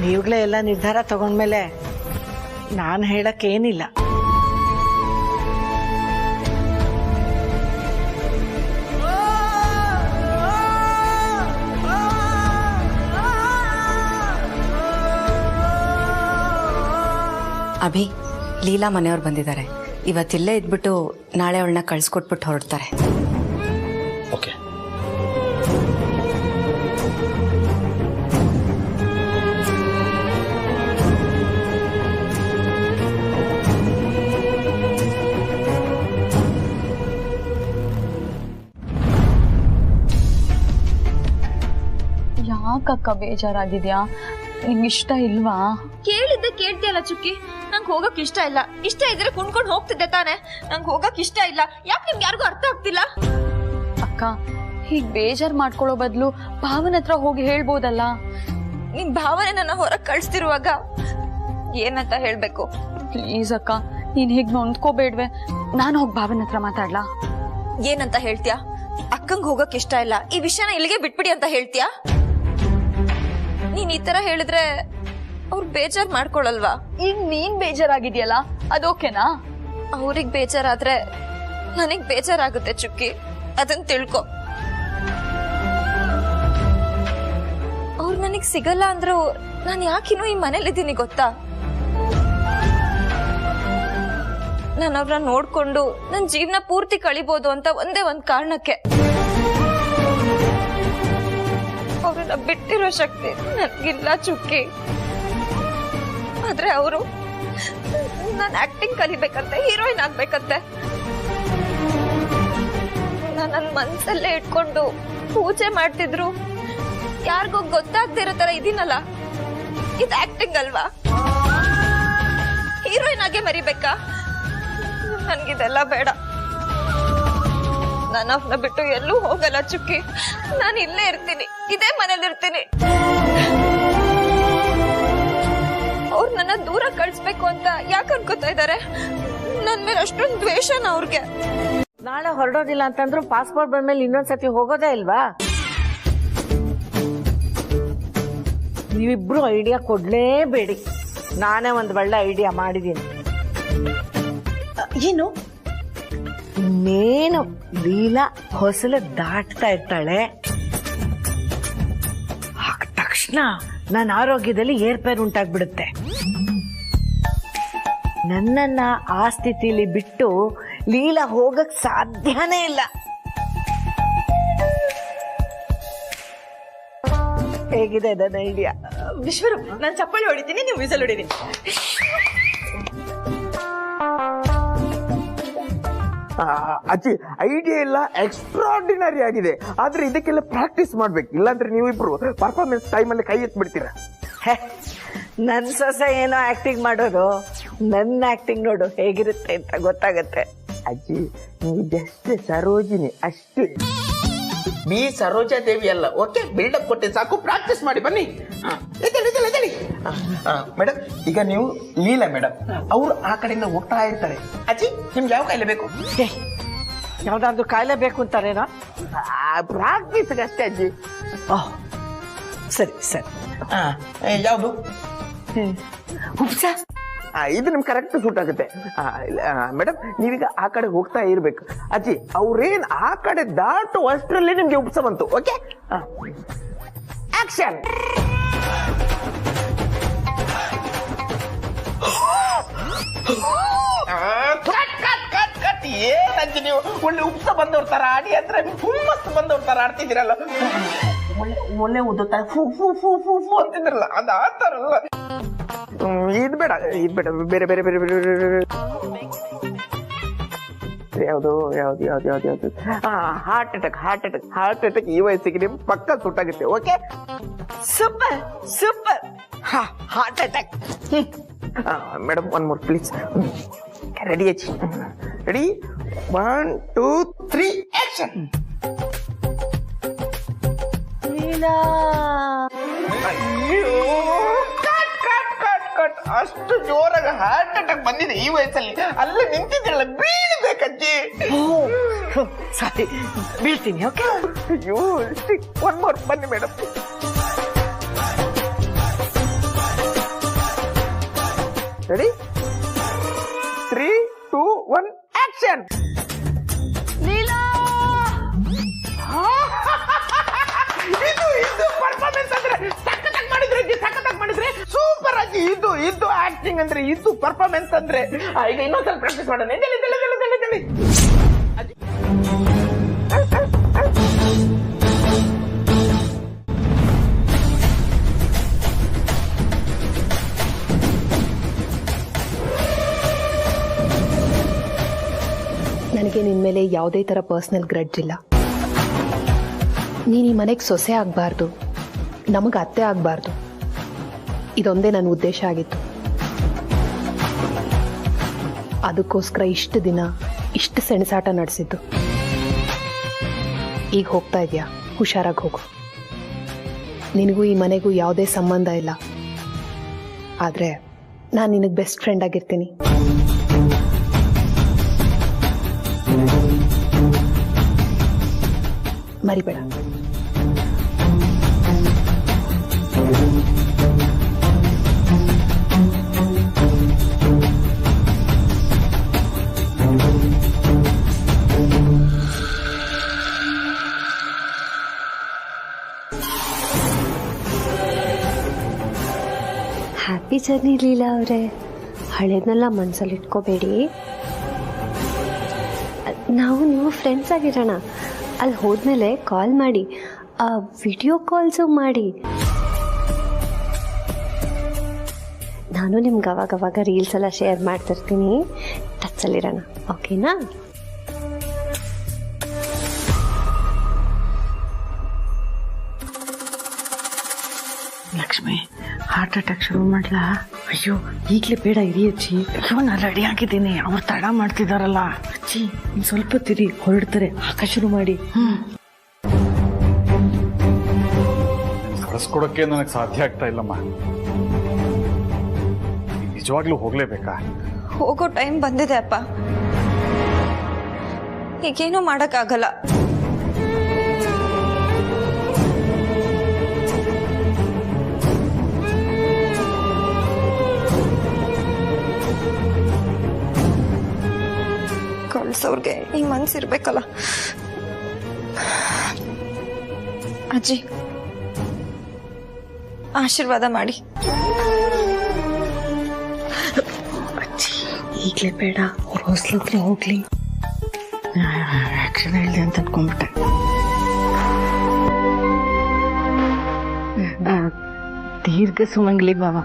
Speaker 1: ನೀವುಗಳೇ ಎಲ್ಲ ನಿರ್ಧಾರ ತಗೊಂಡ್ಮೇಲೆ ನಾನು ಹೇಳಕ್ಕೇನಿಲ್ಲ.
Speaker 5: ಅಭಿ, ಲೀಲಾ ಮನೆಯವ್ರು ಬಂದಿದ್ದಾರೆ. ಇವತ್ತಿಲ್ಲೇ ಇದ್ಬಿಟ್ಟು ನಾಳೆ ಅವಳನ್ನ ಕಳ್ಸಿಕೊಟ್ಬಿಟ್ಟು ಹೊರಡ್ತಾರೆ.
Speaker 11: ಓಕೆ.
Speaker 12: ಯಾಕಕ್ಕ ಬೇಜಾರಾಗಿದ್ಯಾ? ನಿಂಗಿಷ್ಟ ಇಲ್ವಾ?
Speaker 7: ಕೇಳಿದ್ದೆ ಕೇಳ್ತಿಯಲ್ಲ ಚುಕ್ಕಿ. ನಂಗೆ ಹೋಗಕ್ ಇಷ್ಟ ಇಲ್ಲ. ಇಷ್ಟ ಇದ್ರೆ ಕುಣ್ಕೊಂಡು ಹೋಗ್ತಿದ್ದೆ ತಾನೆ. ನಂಗೆ ಹೋಗಕ್ ಇಷ್ಟ ಇಲ್ಲ. ಯಾಕೆ ನಿಮ್ಗೆ ಯಾರಿಗೂ ಅರ್ಥ ಆಗ್ತಿಲ್ಲ?
Speaker 12: ಅಕ್ಕ, ಹೀಗ್ ಬೇಜಾರ್ ಮಾಡ್ಕೊಳ್ಳೋ ಬದಲು ಭಾವನ ಹತ್ರ ಹೋಗಿ ಹೇಳ್ಬೋದಲ್ಲ.
Speaker 7: ನಿಮ್ ಭಾವನೆ ನನ್ನ ಹೊರಗ್ ಕಳ್ಸ್ತಿರುವಾಗ ಏನಂತ ಹೇಳ್ಬೇಕು?
Speaker 12: ಪ್ಲೀಸ್ ಅಕ್ಕ, ನೀನ್ ಹೀಗ್ ನೊಂದ್ಕೋಬೇಡ್ವೆ. ನಾನು ಹೋಗಿ ಭಾವನ ಹತ್ರ ಮಾತಾಡ್ಲಾ?
Speaker 7: ಏನಂತ ಹೇಳ್ತೀಯಾ? ಅಕ್ಕಂಗ್ ಹೋಗಕ್ ಇಷ್ಟ ಇಲ್ಲ, ಈ ವಿಷಯನ ಇಲ್ಲಿಗೆ ಬಿಟ್ಬಿಡಿ ಅಂತ ಹೇಳ್ತೀಯಾ? ನೀನ್ ಈ ತರ ಹೇಳಿದ್ರೆ ಅವ್ರು ಬೇಜಾರ್ ಮಾಡ್ಕೊಳಲ್ವಾ?
Speaker 12: ಈಗ ನೀನ್ ಬೇಜಾರಾಗಿದ್ಯಲ್ಲ, ಅದೋಕೆನಾ?
Speaker 7: ಅವ್ರಿಗ್ ಬೇಜಾರಾದ್ರೆ ನನಗ್ ಬೇಜಾರಾಗುತ್ತೆ ಚುಕ್ಕಿ, ಅದನ್ ತಿಳ್ಕೊ. ಅವ್ರು ನನಗ್ ಸಿಗಲ್ಲ ಅಂದ್ರು ನಾನ್ ಯಾಕಿನ್ನೂ ಈ ಮನೇಲಿದ್ದೀನಿ ಗೊತ್ತಾ? ನಾನು ಅವ್ರನ್ನ ನೋಡ್ಕೊಂಡು ನನ್ ಜೀವನ ಪೂರ್ತಿ ಕಳಿಬಹುದು ಅಂತ ಒಂದೇ ಒಂದ್ ಕಾರಣಕ್ಕೆ. ಅವ್ರನ್ನ ಬಿಟ್ಟಿರೋ ಶಕ್ತಿ ನನ್ಗಿಲ್ಲ ಚುಕ್ಕಿ. ಆದ್ರೆ ಅವರು ನಾನು ಆಕ್ಟಿಂಗ್ ಕಲಿಬೇಕಂತೆ, ಹೀರೋಯಿನ್ ಆಗ್ಬೇಕಂತೆ. ನನ್ನ ಮನ್ಸಲ್ಲೇ ಇಟ್ಕೊಂಡು ಪೂಜೆ ಮಾಡ್ತಿದ್ರು. ಯಾರಿಗೂ ಗೊತ್ತಾಗ್ದಿರೋ ತರ ಇದೀನಲ್ಲ, ಇದು ಆಕ್ಟಿಂಗ್ ಅಲ್ವಾ? ಹೀರೋಯಿನ್ ಆಗೇ ಮರಿಬೇಕಾ? ನನ್ಗಿದೆಲ್ಲ ಬೇಡ. ನಾನು ಅವ್ನ ಬಿಟ್ಟು ಎಲ್ಲೂ ಹೋಗಲ್ಲ ಚುಕ್ಕಿ. ನಾನು ಇಲ್ಲೇ ಇರ್ತೀನಿ, ಇದೇ ಮನೇಲಿ ಇರ್ತೀನಿ. ಅವ್ರು ನನ್ನ ದೂರ ಕಳಿಸ್ಬೇಕು ಅಂತ ಯಾಕೆ ಅನ್ಕೋತಾ ಇದ್ದಾರೆ? ನನ್ ಮೇಲೆ ಅಷ್ಟೊಂದು ದ್ವೇಷನ ಅವ್ರಿಗೆ.
Speaker 1: ನಾಳೆ ಹೊರಡೋದಿಲ್ಲ ಅಂತಂದ್ರು ಪಾಸ್ಪೋರ್ಟ್ ಬಂದ್ಮೇಲೆ ಇನ್ನೊಂದ್ಸತಿ ಹೋಗೋದೇ ಇಲ್ವಾ? ನೀವಿಬ್ರು ಐಡಿಯಾ ಕೊಡ್ಲೇಬೇಡಿ, ನಾನೇ ಒಂದ್ ಒಳ್ಳೆ ಐಡಿಯಾ ಮಾಡಿದೀನಿ.
Speaker 10: ಏನು?
Speaker 1: ಇನ್ನೇನು ಲೀಲಾ ಹೊಸಲು ದಾಟ್ತಾ ಇರ್ತಾಳೆ, ಆಗ ತಕ್ಷಣ ನನ್ನ ಆರೋಗ್ಯದಲ್ಲಿ ಏರ್ಪೇರ್ ಉಂಟಾಗ್ಬಿಡುತ್ತೆ. ನನ್ನನ್ನ ಆ ಸ್ಥಿತಿಲಿ ಬಿಟ್ಟು ಲೀಲಾ ಹೋಗಕ್ ಸಾಧ್ಯನೇ ಇಲ್ಲ. ಹೇಗಿದೆ ನನ್ನ ಐಡಿಯಾ?
Speaker 10: ವಿಶ್ವರೂಪ್, ನಾನು ಚಪ್ಪಾಳಿ ಹೊಡಿತೀನಿ, ನೀವು ವಿಸಲ್ ಹೊಡಿರಿ.
Speaker 2: ಅಜ್ಜಿ ಐಡಿಯಾ ಎಲ್ಲ ಎಕ್ಸ್ಟ್ರಾರ್ಡಿನರಿ ಆಗಿದೆ, ಆದ್ರೆ ಇದಕ್ಕೆಲ್ಲ ಪ್ರಾಕ್ಟೀಸ್ ಮಾಡ್ಬೇಕು, ಇಲ್ಲಾಂದ್ರೆ ನೀವಿಬ್ರು ಪರ್ಫಾರ್ಮೆನ್ಸ್ ಟೈಮಲ್ಲಿ ಕೈ ಎತ್ಬಿಡ್ತೀರಾ.
Speaker 1: ನನ್ ಸೊಸೆ ಏನೋ ಆಕ್ಟಿಂಗ್ ಮಾಡೋದು, ನನ್ನ ಆಕ್ಟಿಂಗ್ ನೋಡು ಹೇಗಿರುತ್ತೆ ಅಂತ ಗೊತ್ತಾಗತ್ತೆ.
Speaker 2: ಅಜ್ಜಿ ನೀವು ಜಸ್ಟ್ ಸರೋಜಿನಿ ಅಷ್ಟೇ, ಬಿ ಸರೋಜಾ ದೇವಿ ಅಲ್ಲ. ಓಕೆ, ಬಿಲ್ಡಪ್ ಕೊಟ್ಟೆ ಸಾಕು, ಪ್ರಾಕ್ಟೀಸ್ ಮಾಡಿ ಬನ್ನಿ. ಮೇಡಮ್, ಈಗ ನೀವು ಲೀಲಾ ಮೇಡಮ್, ಅವ್ರು ಆ ಕಡೆಯಿಂದ ಹೋಗ್ತಾ ಇರ್ತಾರೆ. ಅಜ್ಜಿ ನಿಮ್ಗೆ ಯಾವ ಕಾಯಿಲೆ ಬೇಕು?
Speaker 1: ಯಾವ್ದಾದ್ರು ಕಾಯಿಲೆ ಬೇಕು ಅಂತಾರೇನೋ?
Speaker 2: ಪ್ರಾಕ್ಟೀಸ್ಗೆ ಅಷ್ಟೇ ಅಜ್ಜಿ.
Speaker 1: ಸರಿ ಸರಿ.
Speaker 2: ಯಾವುದು?
Speaker 1: ಉಪ್ಸ.
Speaker 2: ಇದು ನಿಮ್ಗೆ ಕರೆಕ್ಟ್ ಸೂಟ್ ಆಗುತ್ತೆ ಮೇಡಮ್. ನೀವೀಗ ಆ ಕಡೆ ಹೋಗ್ತಾ ಇರ್ಬೇಕು ಅಜ್ಜಿ, ಅವ್ರೇನ್ ಆ ಕಡೆ ದಾಟು ಅಷ್ಟರಲ್ಲಿ ನಿಮ್ಗೆ ಉಪ್ಸ ಬಂತು. Okay, action. ಏನಜ್ಜಿ ನೀವು ಒಳ್ಳೆ ಉಪ್ಸ ಬಂದವ್ರ ತರ ಆಡಿ ಅಂದ್ರೆ ಹುಮ್ಮಸ್ಸು ಬಂದವ್ರ ತರ ಆಡ್ತಿದ್ದೀರಲ್ಲ, ಒಳ್ಳೆ ಓದುತ್ತಾರೆ ಫೂ ಫೂ ಫೂ ಫೂ ಫೂ ಅಂತಿದ್ರಲ್ಲ, ಅದು ಆ ತರ ಅಲ್ಲ. ಇದು ಬೇಡ, ಇದು ಬೇಡ, ಬೇರೆ ಬೇರೆ ಬೇರೆ ಬೇರೆ. ಯಾವುದು ಯಾವ್ದು ಯಾವ್ದು ಯಾವ್ದು ಯಾವ್ದು? Heart attack, heart attack, heart attack ಈ ವಯಸ್ಸಿಗೆ ನಿಮ್ ಪಕ್ಕ ಸುಟ್ಟಾಗುತ್ತೆ. Okay,
Speaker 1: super super. Heart attack.
Speaker 2: Madam one more please. Ready ಅಜ್ಜಿ? Ready, 1 2 3 action.
Speaker 1: ಲೀಲಾ,
Speaker 2: ಅಯ್ಯೋ, ಕಟ್ ಕಟ್ ಕಟ್ ಕಟ್. ಅಷ್ಟು ಜೋರಾಗಿ ಹಾರ್ಟ್ ಅಟ್ಯಾಕ್ ಬಂದಿದೆ ಈ ವಯಸ್ಸಲ್ಲಿ, ಅಲ್ಲೇ ನಿಂತಿದ್ರಲ್ಲ, ಬೀಳ್ಬೇಕಜ್ಜಿ.
Speaker 1: ಸಾರಿ, ಬೀಳ್ತೀನಿ. ಓಕೆ,
Speaker 2: ಅಯ್ಯೋ, ಒನ್ ಮೋರ್ ಬನ್ನಿ ಮೇಡಮ್. Ready, 3 2 1 action.
Speaker 1: ಲೀಲಾ,
Speaker 2: ಇದು ಪರ್ಫಾರ್ಮೆನ್ಸ್ ಅಂದ್ರೆ ಸಖತ್ತಾಗಿ ಮಾಡಿದ್ರೆ ಅಜ್ಜಿ, ಸಖತ್ತಾಗಿ ಮಾಡಿದ್ರೆ ಸೂಪರ್ ಅಜ್ಜಿ. ಇದು ಆಕ್ಟಿಂಗ್ ಅಂದ್ರೆ, ಇದು ಪರ್ಫಾರ್ಮೆನ್ಸ್ ಅಂದ್ರೆ. ಈಗ ಇನ್ನೊಂದ್ಸಲ ಪ್ರಾಕ್ಟೀಸ್ ಮಾಡೋಣ.
Speaker 3: ನನಗೆ ನಿನ್ನ ಮೇಲೆ ಯಾವುದೇ ಥರ ಪರ್ಸ್ನಲ್ ಗ್ರಡ್ಜ್ ಇಲ್ಲ. ನೀನು ಈ ಮನೆಗೆ ಸೊಸೆ ಆಗಬಾರ್ದು, ನಮಗೆ ಅತ್ತೆ ಆಗಬಾರ್ದು, ಇದೊಂದೇ ನನ್ನ ಉದ್ದೇಶ ಆಗಿತ್ತು. ಅದಕ್ಕೋಸ್ಕರ ಇಷ್ಟು ದಿನ ಇಷ್ಟು ಸೆಣಸಾಟ ನಡೆಸಿದ್ದು. ಈಗ ಹೋಗ್ತಾ ಇದೆಯಾ, ಹುಷಾರಾಗಿ ಹೋಗು. ನಿನಗೂ ಈ ಮನೆಗೂ ಯಾವುದೇ ಸಂಬಂಧ ಇಲ್ಲ, ಆದರೆ ನಾನು ನಿನಗೆ ಬೆಸ್ಟ್ ಫ್ರೆಂಡ್ ಆಗಿರ್ತೀನಿ. ಮರಿಬೇಡ.
Speaker 6: ಹ್ಯಾಪಿ ಜರ್ನಿ ಲೀಲಾ ಅವರೇ. ಹಳೇದನ್ನೆಲ್ಲ ಮನಸ್ಸಲ್ಲಿ ಇಟ್ಕೋಬೇಡಿ. ನಾವು ನೀವು ಫ್ರೆಂಡ್ಸ್ ಆಗಿರೋಣ. ಅಲ್ಲಿ ಹೋದ್ಮೇಲೆ ಕಾಲ್ ಮಾಡಿ, ವಿಡಿಯೋ ಕಾಲ್ಸು ಮಾಡಿ. ನಾನು ನಿಮ್ಗೆ ಅವಾಗವಾಗ ರೀಲ್ಸ್ ಎಲ್ಲ ಶೇರ್ ಮಾಡ್ತಿರ್ತೀನಿ, ಟಚ್ಚಲ್ಲಿರೋಣ. ಓಕೆನಾ?
Speaker 1: ಲಕ್ಷ್ಮಿ, ಹಾರ್ಟ್ ಅಟ್ಯಾಕ್ ಶುರು ಮಾಡ್ಲಾ? ಅಯ್ಯೋ, ಈಗಲೇ ಬೇಡ, ಇರಿ ಅಜ್ಜಿ. ಅಯ್ಯೋ, ನಾನು ರೆಡಿ ಆಗಿದ್ದೀನಿ, ಅವ್ರು ತಡ ಮಾಡ್ತಿದಾರಲ್ಲ. ಅಜ್ಜಿ, ಇನ್ನು ಸ್ವಲ್ಪ ತಿರಿ, ಹೊರಡ್ತಾರೆ. ಹಾಕ ಶುರು ಮಾಡಿ.
Speaker 13: ಕಳಿಸ್ಕೊಡಕ್ಕೆ ನನಗೆ ಸಾಧ್ಯ ಆಗ್ತಾ ಇಲ್ಲಮ್ಮ. ನಿಜವಾಗ್ಲೂ ಹೋಗ್ಲೇಬೇಕಾ?
Speaker 7: ಹೋಗೋ ಟೈಮ್ ಬಂದಿದೆ ಅಪ್ಪ. ಈಗೇನು ಮಾಡಕ್ಕಾಗಲ್ಲ. ಕಳ್ಸೋರ್ಗೆ ಈ ಮನ್ಸಿರ್ಬೇಕಲ್ಲ. ಅಜ್ಜಿ ಆಶೀರ್ವಾದ ಮಾಡಿ.
Speaker 5: ಈಗಲೇ ಬೇಡ, ಅವ್ರ ಹೊಸ್ಲ ಹತ್ರ ಹೋಗ್ಲಿ. ಆಕ್ಷನ್ ಹೇಳಿದೆ ಅಂತ ಅನ್ಕೊಂಡ್ಬಿಟ್ಟೆ. ದೀರ್ಘ ಸುಮಂಗ್ಲಿ ಬಾಬಾ.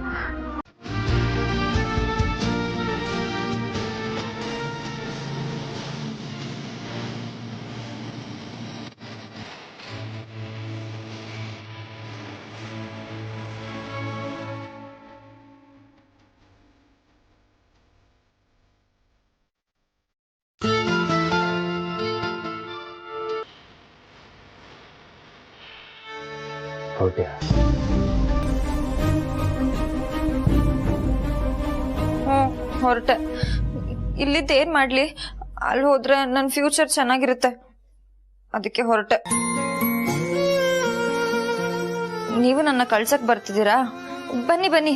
Speaker 7: ಹೊರಟೆ. ಇಲ್ಲಿದ್ದ ಏನ್ ಮಾಡ್ಲಿ? ಅಲ್ಲಿ ಹೋದ್ರೆ ನನ್ ಫ್ಯೂಚರ್ ಚೆನ್ನಾಗಿರುತ್ತೆ, ಅದಕ್ಕೆ ಹೊರಟೆ. ನೀವು ನನ್ನ ಕಳ್ಸಕ್ ಬರ್ತಿದ್ದೀರಾ? ಬನ್ನಿ ಬನ್ನಿ,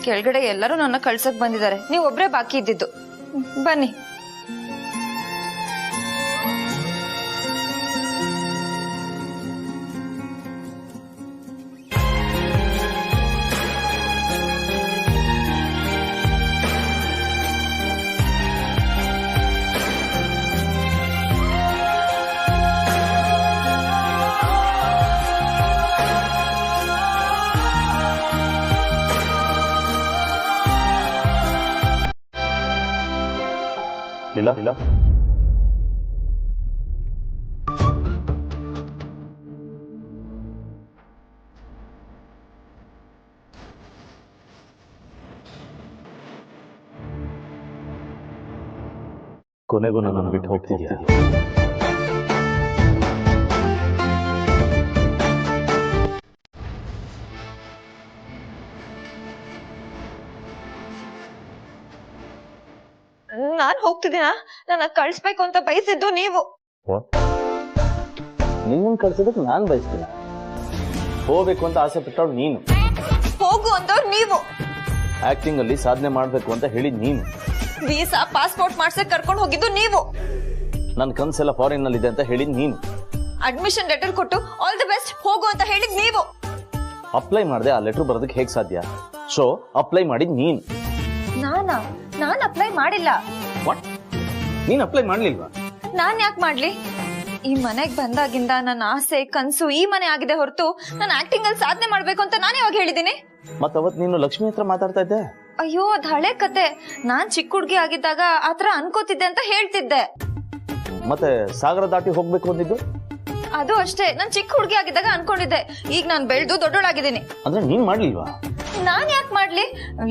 Speaker 7: ಕೆಳಗಡೆ ಎಲ್ಲರೂ ನನ್ನ ಕಳ್ಸಕ್ ಬಂದಿದ್ದಾರೆ. ನೀವು ಒಬ್ರೇ ಬಾಕಿ ಇದ್ದಿದ್ದು. ಬನ್ನಿ.
Speaker 11: ಲೀಲಾ, ಕೊನೆಗೂ ನನ್ನ ಬಿಟ್ಟು ಹೋಗ್ತಿದ್ಯಾ?
Speaker 7: ನಾನ್ ಹೋಗ್ತಿದ್ದೀನ? ನನ್ನ ಕಳ್ಸ್ಬೇಕು ಅಂತ ಬಯಸಿದ್ದು ನೀವು.
Speaker 11: ನಿನ್ನನ್ನು ಕಳ್ಸೋದಕ್ಕೆ ನಾನ್ ಬಯಸ್ತೀನ? ಹೋಗ್ಬೇಕು ಅಂತ ಆಸೆ ಪಟ್ಟವ್ರು ನೀನು.
Speaker 7: ಹೋಗು ಅಂದವ್ರು ನೀವು.
Speaker 11: ಆಕ್ಟಿಂಗ್ ಅಲ್ಲಿ ಸಾಧನೆ ಮಾಡ್ಬೇಕು ಅಂತ ಹೇಳಿದ್ ನೀನು.
Speaker 7: ವೀಸಾ ಪಾಸ್ಪೋರ್ಟ್ ಮಾಡ್ಸಕ್ ಕರ್ಕೊಂಡು ಹೋಗಿದ್ದು ನೀವು.
Speaker 11: ನನ್ನ ಕನ್ಸೆಲ್ಲ ಫಾರಿನ್ ನಲ್ಲಿ ಇದೆ ಅಂತ ಹೇಳಿದ್ ನೀನು.
Speaker 7: ಅಡ್ಮಿಷನ್ ಲೆಟರ್ ಕೊಟ್ಟು ಆಲ್ ದಿ ಬೆಸ್ಟ್ ಹೋಗು ಅಂತ ಹೇಳಿದ್ ನೀವು.
Speaker 11: ಅಪ್ಲೈ ಮಾಡದೆ ಆ ಲೆಟರ್ ಬರೋದಕ್ಕೆ ಹೇಗ್ ಸಾಧ್ಯ? ಸೊ ಅಪ್ಲೈ ಮಾಡಿದ್ ನೀನು.
Speaker 7: ನಾನ್ ಅಪ್ಲೈ ಮಾಡಿಲ್ಲ.
Speaker 11: ನೀನ್ ಅಪ್ಲೈ ಮಾಡ್ಲಿಲ್ವಾ?
Speaker 7: ನಾನ್ ಯಾಕೆ ಮಾಡ್ಲಿ? ಈ ಮನೆಗ್ ಬಂದಾಗಿಂದ ನನ್ನ ಆಸೆ ಕನ್ಸು ಈ ಮನೆ ಆಗಿದೆ ಹೊರತು ನಾನು ಆಕ್ಟಿಂಗ್ ಅಲ್ಲಿ ಸಾಧನೆ ಮಾಡ್ಬೇಕು ಅಂತ ನಾನು ಯಾವಾಗ ಹೇಳಿದೀನಿ?
Speaker 11: ಮತ್ತವತ್ ನೀನು ಲಕ್ಷ್ಮಿ ಹತ್ರ ಮಾತಾಡ್ತಾ ಇದ್ದೆ.
Speaker 7: ಅಯ್ಯೋ, ಅದ್ ಹಳೆ ಕತೆ. ನಾನ್ ಚಿಕ್ಕ ಹುಡ್ಗಿ ಆಗಿದ್ದಾಗ ಆತರ ಅನ್ಕೋತಿದ್ದೆ ಅಂತ ಹೇಳ್ತಿದ್ದೆ.
Speaker 11: ಮತ್ತೆ ಸಾಗರ ದಾಟಿ ಹೋಗ್ಬೇಕು ಅಂದಿದ್ದು?
Speaker 7: ಅದು ಅಷ್ಟೇ, ನಾನ್ ಚಿಕ್ಕ ಹುಡ್ಗಿ ಆಗಿದ್ದಾಗ ಅನ್ಕೊಂಡಿದ್ದೆ. ಈಗ ನಾನ್ ಬೆಳೆದು ದೊಡ್ಡೋಳಾಗಿದ್ದೀನಿ.
Speaker 11: ಅಂದ್ರೆ ನೀನ್ ಮಾಡ್ಲಿಲ್ವಾ?
Speaker 7: ನಾನ್ ಯಾಕೆ ಮಾಡ್ಲಿ?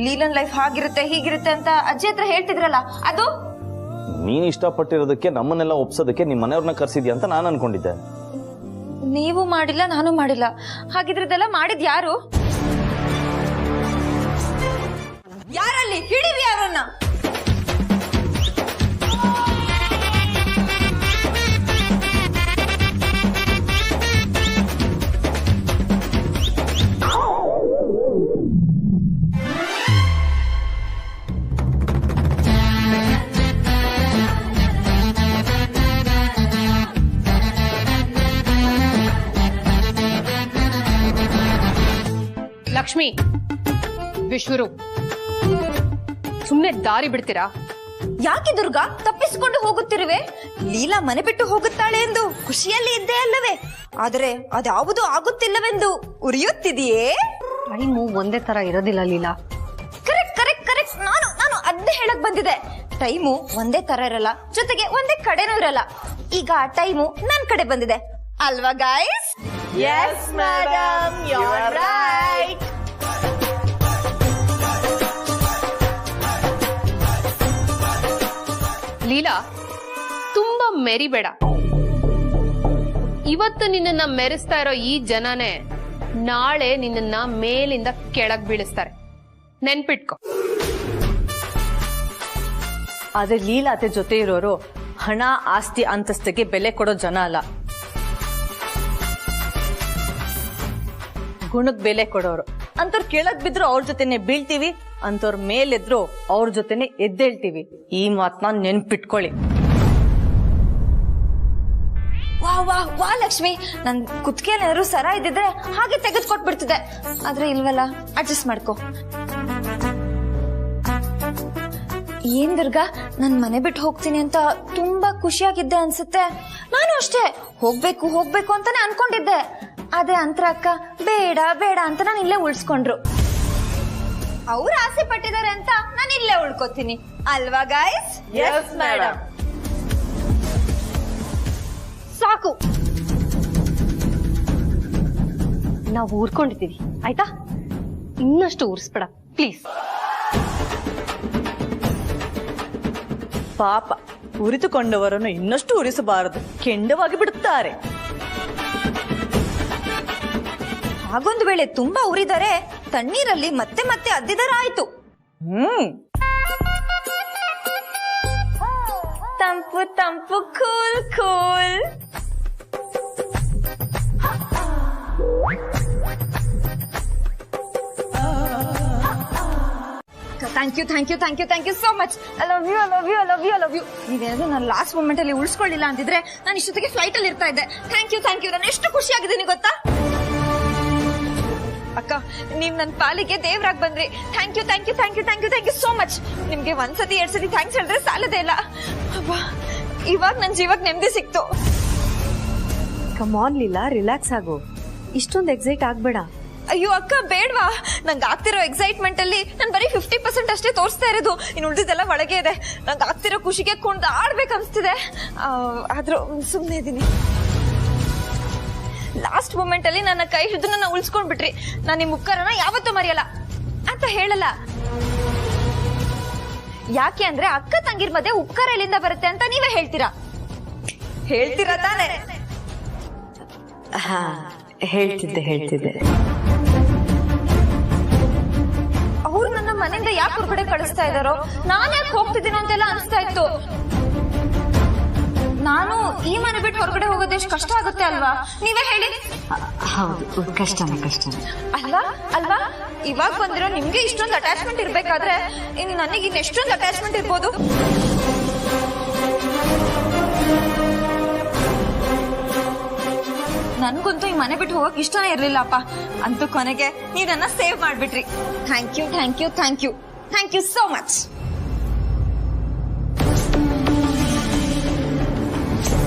Speaker 7: ಲೀಲನ್ ಲೈಫ್ ಹಾಗಿರುತ್ತೆ ಹೀಗಿರುತ್ತೆ ಅಂತ ಅಜ್ಜಿ ಹತ್ರ ಹೇಳ್ತಿದ್ರಲ್ಲ, ಅದು
Speaker 11: ನೀನ್ ಇಷ್ಟಪಟ್ಟಿರೋದಕ್ಕೆ ನಮ್ಮನ್ನೆಲ್ಲ ಒಪ್ಸೋದಕ್ಕೆ ನಿಮ್ ಮನೆಯವ್ರನ್ನ ಕರ್ಸಿದ್ಯಾ ಅಂತ ನಾನು ಅನ್ಕೊಂಡಿದ್ದೆ.
Speaker 7: ನೀವು ಮಾಡಿಲ್ಲ, ನಾನು ಮಾಡಿಲ್ಲ. ಹಾಗಿದ್ರದೆಲ್ಲ ಮಾಡಿದ್ ಯಾರು? ಯಾರಲ್ಲಿ? ಹಿಡಿವಿ ಯಾರನ್ನ.
Speaker 3: ಲಕ್ಷ್ಮಿ, ವಿಶ್ವರು, ಸುಮ್ನೆ ದಾರಿ ಬಿಡ್ತೀರಾ?
Speaker 7: ಯಾಕೆ ದುರ್ಗಾ ತಪ್ಪಿಸಿಕೊಂಡು ಹೋಗುತ್ತಿರುವೆ? ಲೀಲಾ ಮನೆ ಬಿಟ್ಟು ಹೋಗುತ್ತಾಳೆ ಎಂದು ಖುಷಿಯಲ್ಲಿ ಇದ್ದೇ ಅಲ್ಲವೇ? ಆದರೆ ಅದ್ಯಾವುದು ಆಗುತ್ತಿಲ್ಲವೆಂದು ಉರಿಯುತ್ತಿದೆಯೇ?
Speaker 6: ಟೈಮು ಒಂದೇ ತರ ಇರೋದಿಲ್ಲ ಲೀಲಾ.
Speaker 7: Correct correct correct. ನಾನು ಅದೇ ಹೇಳಕ್ ಬಂದಿದೆ. ಟೈಮು ಒಂದೇ ತರ ಇರಲ್ಲ, ಜೊತೆಗೆ ಒಂದೇ ಕಡೆನೂ ಇರಲ್ಲ. ಈಗ ಟೈಮು ನನ್ ಕಡೆ ಬಂದಿದೆ ಅಲ್ವಾ guys?
Speaker 10: Yes, madam, you're right.
Speaker 3: Leela, ತುಂಬಾ ಮೆರಿಬೇಡ. ಇವತ್ತು ನಿನ್ನನ್ನ ಮೆರೆಸ್ತಾ ಇರೋ ಈ ಜನನೇ ನಾಳೆ ನಿನ್ನನ್ನ ಮೇಲಿಂದ ಕೆಳಗ್ ಬೀಳಿಸ್ತಾರೆ. ನೆನ್ಪಿಟ್ಕೊ.
Speaker 6: ಆದ್ರೆ ಲೀಲಾತೆ ಜೊತೆ ಇರೋರು ಹಣ ಆಸ್ತಿ ಅಂತಸ್ತಿಗೆ ಬೆಲೆ ಕೊಡೋ ಜನ ಅಲ್ಲ, ಗುಣಕ್ ಬೆಲೆ ಕೊಡೋರು. ಅಂತವ್ರು ಕೆಳಗ್ ಬಿದ್ರು ಅವ್ರ ಜೊತೆನೆ ಬೀಳ್ತೀವಿ, ಅಂತವ್ರ ಮೇಲೆದ್ರು ಅವ್ರ ಜೊತೆನೆ ಎದ್ದೇಳ್ತೀವಿ. ಈ ಮಾತನ್ನ ನೆನ್ಪಿಟ್ಕೊಳ್ಳಿ.
Speaker 7: ವಾ ವಾ ವಾ ಲಕ್ಷ್ಮಿ, ನನ್ ಕುತ್ತಿಗೆಲ್ಲಾದ್ರು ಸರ ಇದ್ದಿದ್ರೆ ಹಾಗೆ ತೆಗೆದು ಕೊಟ್ಬಿಡ್ತಿದ್ದೆ. ಆದ್ರೆ ಇಲ್ವಲ್ಲ, ಅಡ್ಜಸ್ಟ್ ಮಾಡ್ಕೊ. ಏನ್ ದುರ್ಗಾ, ನನ್ ಮನೆ ಬಿಟ್ಟು ಹೋಗ್ತೀನಿ ಅಂತ ತುಂಬಾ ಖುಷಿಯಾಗಿದ್ದೆ ಅನ್ಸುತ್ತೆ. ನಾನು ಅಷ್ಟೇ ಹೋಗ್ಬೇಕು ಹೋಗ್ಬೇಕು ಅಂತಾನೆ ಅನ್ಕೊಂಡಿದ್ದೆ. ಆದ್ರೆ ಅಂತರ ಅಕ್ಕ ಬೇಡ ಬೇಡ ಅಂತ ನಾನು ಇಲ್ಲೇ ಉಳ್ಸ್ಕೊಂಡ್ರು. ಅವ್ರು ಆಸೆ ಪಟ್ಟಿದ್ದಾರೆ ಅಂತ ನಾನು ಇಲ್ಲೇ ಉಳ್ಕೋತೀನಿ ಅಲ್ವಾ ಗಾಯ್ಸ್?
Speaker 6: Yes madam.
Speaker 12: ಸಾಕು, ನಾವು ಊರ್ಕೊಂಡಿದ್ದೀವಿ ಆಯ್ತಾ? ಇನ್ನಷ್ಟು ಊರ್ಸ್ಬೇಡ ಪ್ಲೀಸ್.
Speaker 6: ಪಾಪ, ಉರಿದುಕೊಂಡವರನ್ನು ಇನ್ನಷ್ಟು ಉರಿಸಬಾರದು, ಕೆಂಡವಾಗಿ ಬಿಡುತ್ತಾರೆ.
Speaker 7: ಹಾಗೊಂದು ವೇಳೆ ತುಂಬಾ ಉರಿದರೆ ತಣ್ಣೀರಲ್ಲಿ ಮತ್ತೆ ಮತ್ತೆ ಅದ್ದಿದರಾಯ್ತು. ತಂಪು ತಂಪು cool cool. Thank you thank you thank you thank you so much. I love you I love you I love you I love you. ನೀವೇನಾದ್ರೂ ನಾನು ಲಾಸ್ಟ್ ಮೂಮೆಂಟ್ ಅಲ್ಲಿ ಉಳಿಸ್ಕೊಳ್ಳಿಲ್ಲ ಅಂದಿದ್ರೆ ನಾನು ಇಷ್ಟೊತ್ತಿಗೆ ಫ್ಲೈಟ್ ಅಲ್ಲಿ ಇರ್ತಾ ಇದ್ದೆ. Thank you thank you. ನಾನು ಎಷ್ಟು ಖುಷಿಯಾಗಿದ್ದೀನಿ ಗೊತ್ತಾ ಅಕ್ಕ, ನೀವ್ ನನ್ ಪಾಲಿಗೆ ದೇವ್ರಾಗ್ ಬಂದ್ರಿ. Thank you thank you thank you thank you thank you so much. ನಿಮ್ಗೆ ಒಂದ್ಸತಿ ಎರಡ್ ಸತಿ ಥ್ಯಾಂಕ್ಸ್ ಹೇಳಿದ್ರೆ ಸಾಲದೇ ಇಲ್ಲ. ಇವಾಗ ನನ್ ಜೀವಕ್ಕೆ ನೆಮ್ಮದಿ ಸಿಕ್ತು.
Speaker 6: ಕಮಾನ್ ಲೀಲಾ, ರಿಲ್ಯಾಕ್ಸ್ ಆಗು, ಇಷ್ಟೊಂದು ಎಕ್ಸೈಟ್ ಆಗ್ಬೇಡ.
Speaker 7: ಅಯ್ಯೋ ಅಕ್ಕ ಬೇಡ್ವಾ, ನಂಗೆ ಆಗ್ತಿರೋ ಎಕ್ಸೈಟ್ಮೆಂಟ್ ಅಲ್ಲಿ ನಾನು ಬರೀ 50% ಅಷ್ಟೇ ತೋರಿಸ್ತಾ ಇರೋದು. ಇನ್ನು ಉಳಿದಿದ್ದೆಲ್ಲ ಒಳಗೆ ಇದೆ. ನಂಗೆ ಆಗ್ತಿರೋ ಖುಷಿಗೆ ಕೊಂಡು ಆಡ್ಬೇಕನ್ಸ್ತಿದೆ. ಆದ್ರೂ ಸುಮ್ಮನೆ ಇದೀನಿ. ಲಾಸ್ಟ್ ಮೂಮೆಂಟ್ ಅಲ್ಲಿ ನನ್ನ ಕೈ ಹಿಡಿದು ನನ್ನ ಉಳಿಸ್ಕೊಂಡ್ ಬಿಟ್ರಿ. ನಾನು ನಿಮ್ ಉಪಕಾರನ ಯಾವತ್ತೂ ಮರೆಯಲ್ಲ ಅಂತ ಹೇಳಲ್ಲ. ಯಾಕೆ ಅಂದ್ರೆ ಅಕ್ಕ ತಂಗಿರ್ ಮಧ್ಯೆ ಉಪಕಾರ ಎಲ್ಲಿಂದ ಬರುತ್ತೆ ಅಂತ ನೀವೇ ಹೇಳ್ತೀರಾ ತಾನೇ?
Speaker 5: ಹೇಳ್ತಿದ್ದೆ.
Speaker 7: ಅವ್ರು ನನ್ನ ಮನೆಯಿಂದ ಯಾಕೆ ಹೊರಗಡೆ ಕಳಿಸ್ತಾ ಇದಾರೋ, ನಾನ್ ಯಾಕೆ ಹೋಗ್ತಿದ್ದೀನೋ ಅಂತೆಲ್ಲ ಅನಿಸ್ತಾ ಇತ್ತು. ನಾನು ಈ ಮನೆ ಬಿಟ್ಟು ಹೊರಗಡೆ ಹೋಗೋದು ಎಷ್ಟು ಕಷ್ಟ ಆಗುತ್ತೆ ಅಲ್ವಾ? ನೀವೇ ಹೇಳಿ.
Speaker 5: ಹೌದು, ಕಷ್ಟನೇ
Speaker 7: ಅಲ್ವಾ ಅಲ್ವಾ? ಇವಾಗ ಬಂದಿರೋ ನಿಮ್ಗೆ ಇಷ್ಟೊಂದು ಅಟ್ಯಾಚ್ಮೆಂಟ್ ಇರ್ಬೇಕಾದ್ರೆ ಇನ್ನು ನನಗೆ ಇನ್ನು ಎಷ್ಟೊಂದು ಅಟ್ಯಾಚ್ಮೆಂಟ್ ಇರ್ಬೋದು. ನನ್ಗಂತೂ ಈ ಮನೆ ಬಿಟ್ಟು ಹೋಗಕ್ ಇಷ್ಟನೇ ಇರ್ಲಿಲ್ಲಪ್ಪ. ಅಂತೂ ಕೊನೆಗೆ ನೀವ್ ನನ್ನ ಸೇವ್ ಮಾಡ್ಬಿಟ್ರಿ. Thank you thank you thank you thank you so much.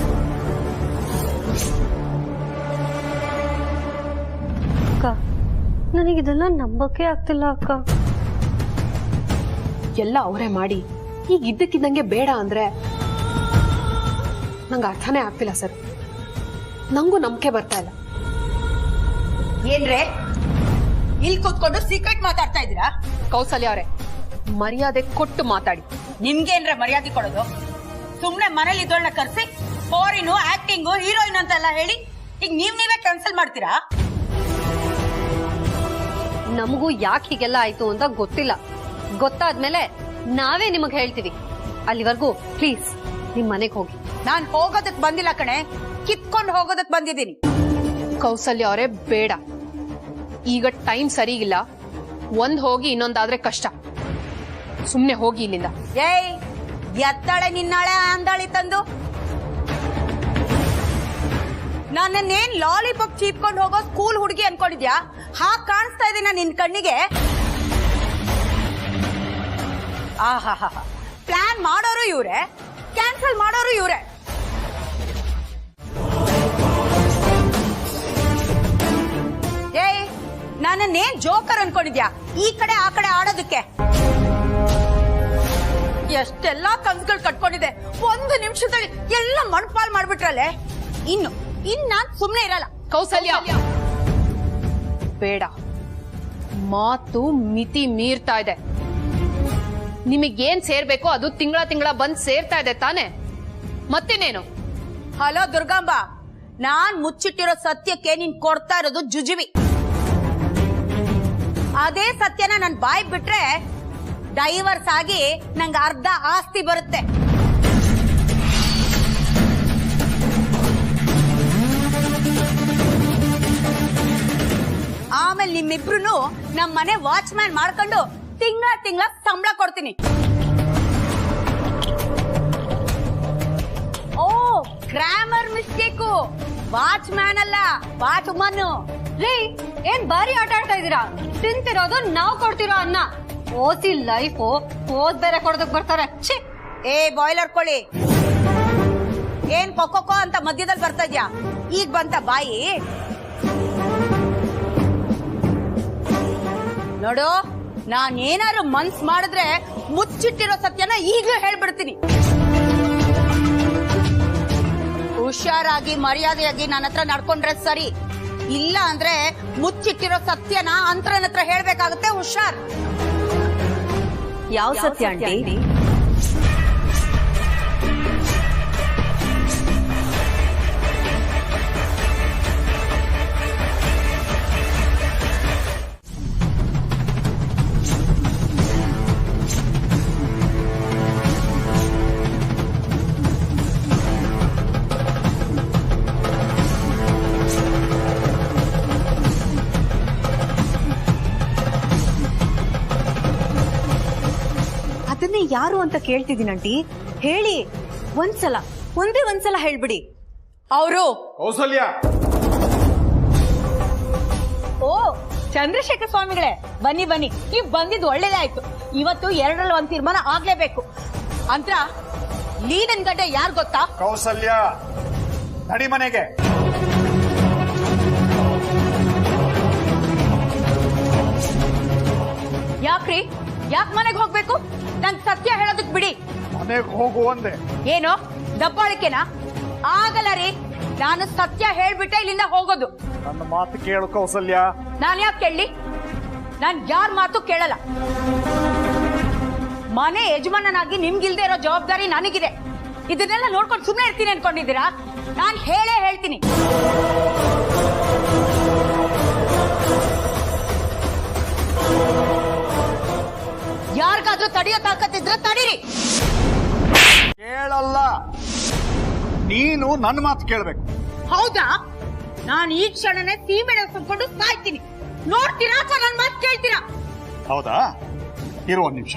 Speaker 12: ಅಕ್ಕ, ನನಗಿದೆಲ್ಲ ನಂಬಕ್ಕೆ ಆಗ್ತಿಲ್ಲ ಅಕ್ಕ.
Speaker 3: ಎಲ್ಲ ಅವರೇ ಮಾಡಿ ಈಗ ಇದ್ದಕ್ಕಿದ್ದಂಗೆ ಬೇಡ ಅಂದ್ರೆ ನಂಗೆ ಅರ್ಥನೇ ಆಗ್ತಿಲ್ಲ ಸರ್. ನಂಗೂ ನಂಬಿಕೆ ಬರ್ತಾ ಇಲ್ಲ.
Speaker 4: ಏನ್ರೆ ಇಲ್ಲಿ ಕೂತ್ಕೊಂಡು ಸೀಕ್ರೆಟ್ ಮಾತಾಡ್ತಾ ಇದ್ದೀರಾ?
Speaker 3: ಕೌಸಲ್ಯ ಅವರೇ, ಮರ್ಯಾದೆ ಕೊಟ್ಟು ಮಾತಾಡಿ.
Speaker 4: ನಿಮ್ಗೇನ್ರೆ ಮರ್ಯಾದೆ ಕೊಡೋದು? ಸುಮ್ನೆ ಮನೇಲಿ ಇದ್ದೋಳ್ನ ಕರ್ಸಿ ಫಾರಿನು ಆಕ್ಟಿಂಗು ಹೀರೋಯಿನ್ ಅಂತೆಲ್ಲ ಹೇಳಿ ಈಗ ನೀವೇ ಕ್ಯಾನ್ಸಲ್ ಮಾಡ್ತೀರಾ?
Speaker 12: ನಮಗೂ ಯಾಕೆ ಹೀಗೆಲ್ಲ ಆಯ್ತು ಅಂತ ಗೊತ್ತಿಲ್ಲ. ಗೊತ್ತಾದ್ಮೇಲೆ ನಾವೇ ನಿಮಗ್ ಹೇಳ್ತೀವಿ. ಅಲ್ಲಿವರೆಗೂ ಪ್ಲೀಸ್ ನಿಮ್ ಮನೆಗೆ ಹೋಗಿ.
Speaker 4: ನಾನ್ ಹೋಗೋದಕ್ ಬಂದಿಲ್ಲ ಕಣೆ, ಕಿತ್ಕೊಂಡು ಹೋಗೋದಕ್ ಬಂದಿದ್ದೀನಿ.
Speaker 3: ಕೌಸಲ್ಯ ಅವರೇ ಬೇಡ, ಈಗ ಟೈಮ್ ಸರಿ ಇಲ್ಲ. ಒಂದ್ ಹೋಗಿ ಇನ್ನೊಂದಾದ್ರೆ ಕಷ್ಟ. ಸುಮ್ನೆ ಹೋಗಿ ಇಲ್ಲಿಂದ.
Speaker 4: ಏಯ್, ಎತ್ತಾಳೆ ನಿನ್ನಾಳೆ ಅಂದಾಳಿ ತಂದು ನನ್ನೇನ್ ಲಾಲಿಪಾಪ್ ಚೀಪ್ಕೊಂಡು ಹೋಗೋ ಸ್ಕೂಲ್ ಹುಡುಗಿ ಅನ್ಕೊಂಡಿದ್ಯಾ? ಹಾಗೆ ಕಾಣಿಸ್ತಾ ಇದೀನ ನಿನ್ ಕಣ್ಣಿಗೆ? ಆಹಾ, ಪ್ಲಾನ್ ಮಾಡೋರು ಇವ್ರೆ, ಕ್ಯಾನ್ಸಲ್ ಮಾಡೋರು ಇವ್ರೆ. ಏಯ್, ನನ್ನೇನ್ ಜೋಕರ್ ಅನ್ಕೊಂಡಿದ್ಯಾ ಈ ಕಡೆ ಆ ಕಡೆ ಆಡೋದಕ್ಕೆ? ಎಷ್ಟೆಲ್ಲಾ ಕನ್ಸುಗಳು ಕಟ್ಕೊಂಡಿದೆ, ಒಂದು ನಿಮಿಷದಲ್ಲಿ ಎಲ್ಲ ಮಣ್ಪಾಲ್ ಮಾಡ್ಬಿಟ್ರಲ್ಲೇ. ಇನ್ನು ನಾನ್ ಸುಮ್ನೆ ಇರಲ್ಲ.
Speaker 3: ಕೌಸಲ್ಯ ಬೇಡ, ಮಾತು ಮಿತಿ ಮೀರ್ತಾ ಇದೆ. ನಿಮಗೇನ್ ಸೇರ್ಬೇಕೋ ಅದು ತಿಂಗಳ ಬಂದ್ ಸೇರ್ತಾ ಇದೆ ತಾನೆ? ಮತ್ತೇನೇನು?
Speaker 4: ಹಲೋ ದುರ್ಗಾಂಬ, ನಾನ್ ಮುಚ್ಚಿಟ್ಟಿರೋ ಸತ್ಯಕ್ಕೆ ನೀನ್ ಕೊಡ್ತಾ ಇರೋದು ಜುಜುವಿ. ಅದೇ ಸತ್ಯನ ನನ್ ಬಾಯ್ ಬಿಟ್ರೆ ಡೈವರ್ಸ್ ಆಗಿ ನಂಗೆ ಅರ್ಧ ಆಸ್ತಿ ಬರುತ್ತೆ. ಆಮೇಲೆ ನಿಮ್ಮಿಬ್ರು ನಮ್ ಮನೆ ವಾಚ್ಮ್ಯಾನ್ ಮಾಡ್ಕೊಂಡು ತಿಂಗಳ ಸಂಬಳ ಕೊಡ್ತೀನಿ. ಓ, ಗ್ರಾಮರ್ ಮಿಸ್ಟೇಕು. ವಾಚ್ಮ್ಯಾನ್ ಅಲ್ಲ, ವಾಚ್ಮನ್.
Speaker 12: ರೀ, ಏನ್ ಬಾರಿ ಆಟ ಆಡ್ತಾ ಇದೀರಾ? ತಿಂತಿರೋದು ನಾವ್ ಕೊಡ್ತಿರೋ ಅನ್ನ. ಓಸಿ ಲೈಫ್ ಓದ್ ಬೇರೆ ಕೊಡೋದಕ್ ಬರ್ತಾರೆ. ಛೀ!
Speaker 4: ಏ ಬಾಯ್ಲರ್ ಕೋಳಿ, ಏನ್ ಕೊಕ್ಕೋ ಅಂತ ಮಧ್ಯದಲ್ಲಿ ಬರ್ತಾ ಇದ್ಯಾ? ಈಗ ಬಂತ ಬಾಯಿ. ನೋಡು, ನಾನ್ ಏನಾದ್ರು ಮನ್ಸ್ ಮಾಡಿದ್ರೆ ಮುಚ್ಚಿಟ್ಟಿರೋ ಸತ್ಯನ ಈಗ್ಲೂ ಹೇಳ್ಬಿಡ್ತೀನಿ. ಹುಷಾರಾಗಿ ಮರ್ಯಾದೆಯಾಗಿ ನನ್ನ ಹತ್ರ ನಡ್ಕೊಂಡ್ರೆ ಸರಿ, ಇಲ್ಲ ಅಂದ್ರೆ ಮುಚ್ಚಿಟ್ಟಿರೋ ಸತ್ಯನ ಅಂತರನ ಹತ್ರ ಹೇಳ್ಬೇಕಾಗುತ್ತೆ. ಹುಷಾರ್.
Speaker 5: ಯಾವ ಸತ್ಯ ಆಂಟಿ? ಅದನ್ನೇ ಯಾರು ಅಂತ ಕೇಳ್ತಿದ್ದೀನಿ ಆಂಟಿ. ಹೇಳಿ, ಒಂದೇ ಒಂದ್ಸಲ ಹೇಳ್ಬಿಡಿ.
Speaker 4: ಅವರು
Speaker 13: ಕೌಸಲ್ಯ.
Speaker 4: ಓ, ಚಂದ್ರಶೇಖರ್ ಸ್ವಾಮಿಗಳೇ, ಬನ್ನಿ ಬನ್ನಿ. ನೀವ್ ಬಂದಿದ್ದು ಒಳ್ಳೇದೇ ಆಯ್ತು. ಇವತ್ತು 2ರಲ್ಲಿ 1 ತೀರ್ಮಾನ ಆಗ್ಲೇಬೇಕು. ಅಂತ ಲೀಲನ್ ಗಡ್ಡೆ ಯಾರು ಗೊತ್ತಾ?
Speaker 13: ಕೌಸಲ್ಯ, ನಡಿ ಮನೆಗೆ.
Speaker 4: ಯಾಕ್ರಿ? ಯಾಕೆ ಮನೆಗೆ ಹೋಗ್ಬೇಕು? ನಂಗೆ ಸತ್ಯ ಹೇಳೋದಕ್ ಬಿಡಿ.
Speaker 13: ಮನೆಗೆ ಹೋಗು ಅಂದೆ.
Speaker 4: ಏನೋ ದಬ್ಬಾಳಿಕೆನಾ? ಆಗಲ್ಲ ರೀ, ನಾನು ಸತ್ಯ ಹೇಳ್ಬಿಟ್ಟೆ ಇಲ್ಲಿಂದ ಹೋಗೋದು.
Speaker 13: ನನ್ನ ಮಾತು ಕೇಳು ಕೌಸಲ್ಯ.
Speaker 4: ನಾನು ಯಾಕೆ ಕೇಳಲಿ? ನಾನ್ ಯಾರ ಮಾತು ಕೇಳಲ್ಲ. ಮನೆ ಯಜಮಾನನಾಗಿ ನಿಮ್ಗಿಲ್ದೇ ಇರೋ ಜವಾಬ್ದಾರಿ ನನಗಿದೆ. ಇದನ್ನೆಲ್ಲ ನೋಡ್ಕೊಂಡು ಸುಮ್ಮನೆ ಇರ್ತೀನಿ ಅನ್ಕೊಂಡಿದ್ದೀರಾ? ನಾನು ಹೇಳೇ ಹೇಳ್ತೀನಿ. ಯಾರಿಗಾದ್ರೂ ತಡೆಯೋ ತಾಕತ್ತಿದ್ರೆ ತಡೀರಿ.
Speaker 13: ಕೇಳಲ್ಲ, ನೀನು ನನ್ನ ಮಾತು ಕೇಳ್ಬೇಕು.
Speaker 4: ಹೌದಾ? ನಾನು ಈ ಕ್ಷಣನೇ ಸೀಮೆಣ್ಣೆ ಸುಟ್ಕೊಂಡು ಸಾಯ್ತೀನಿ. ನೋಡ್ತೀರಾ ಅಥವಾ ನನ್ನ ಮಾತು ಕೇಳ್ತೀರಾ?
Speaker 13: ಹೌದಾ? ಇರು 1 ನಿಮಿಷ.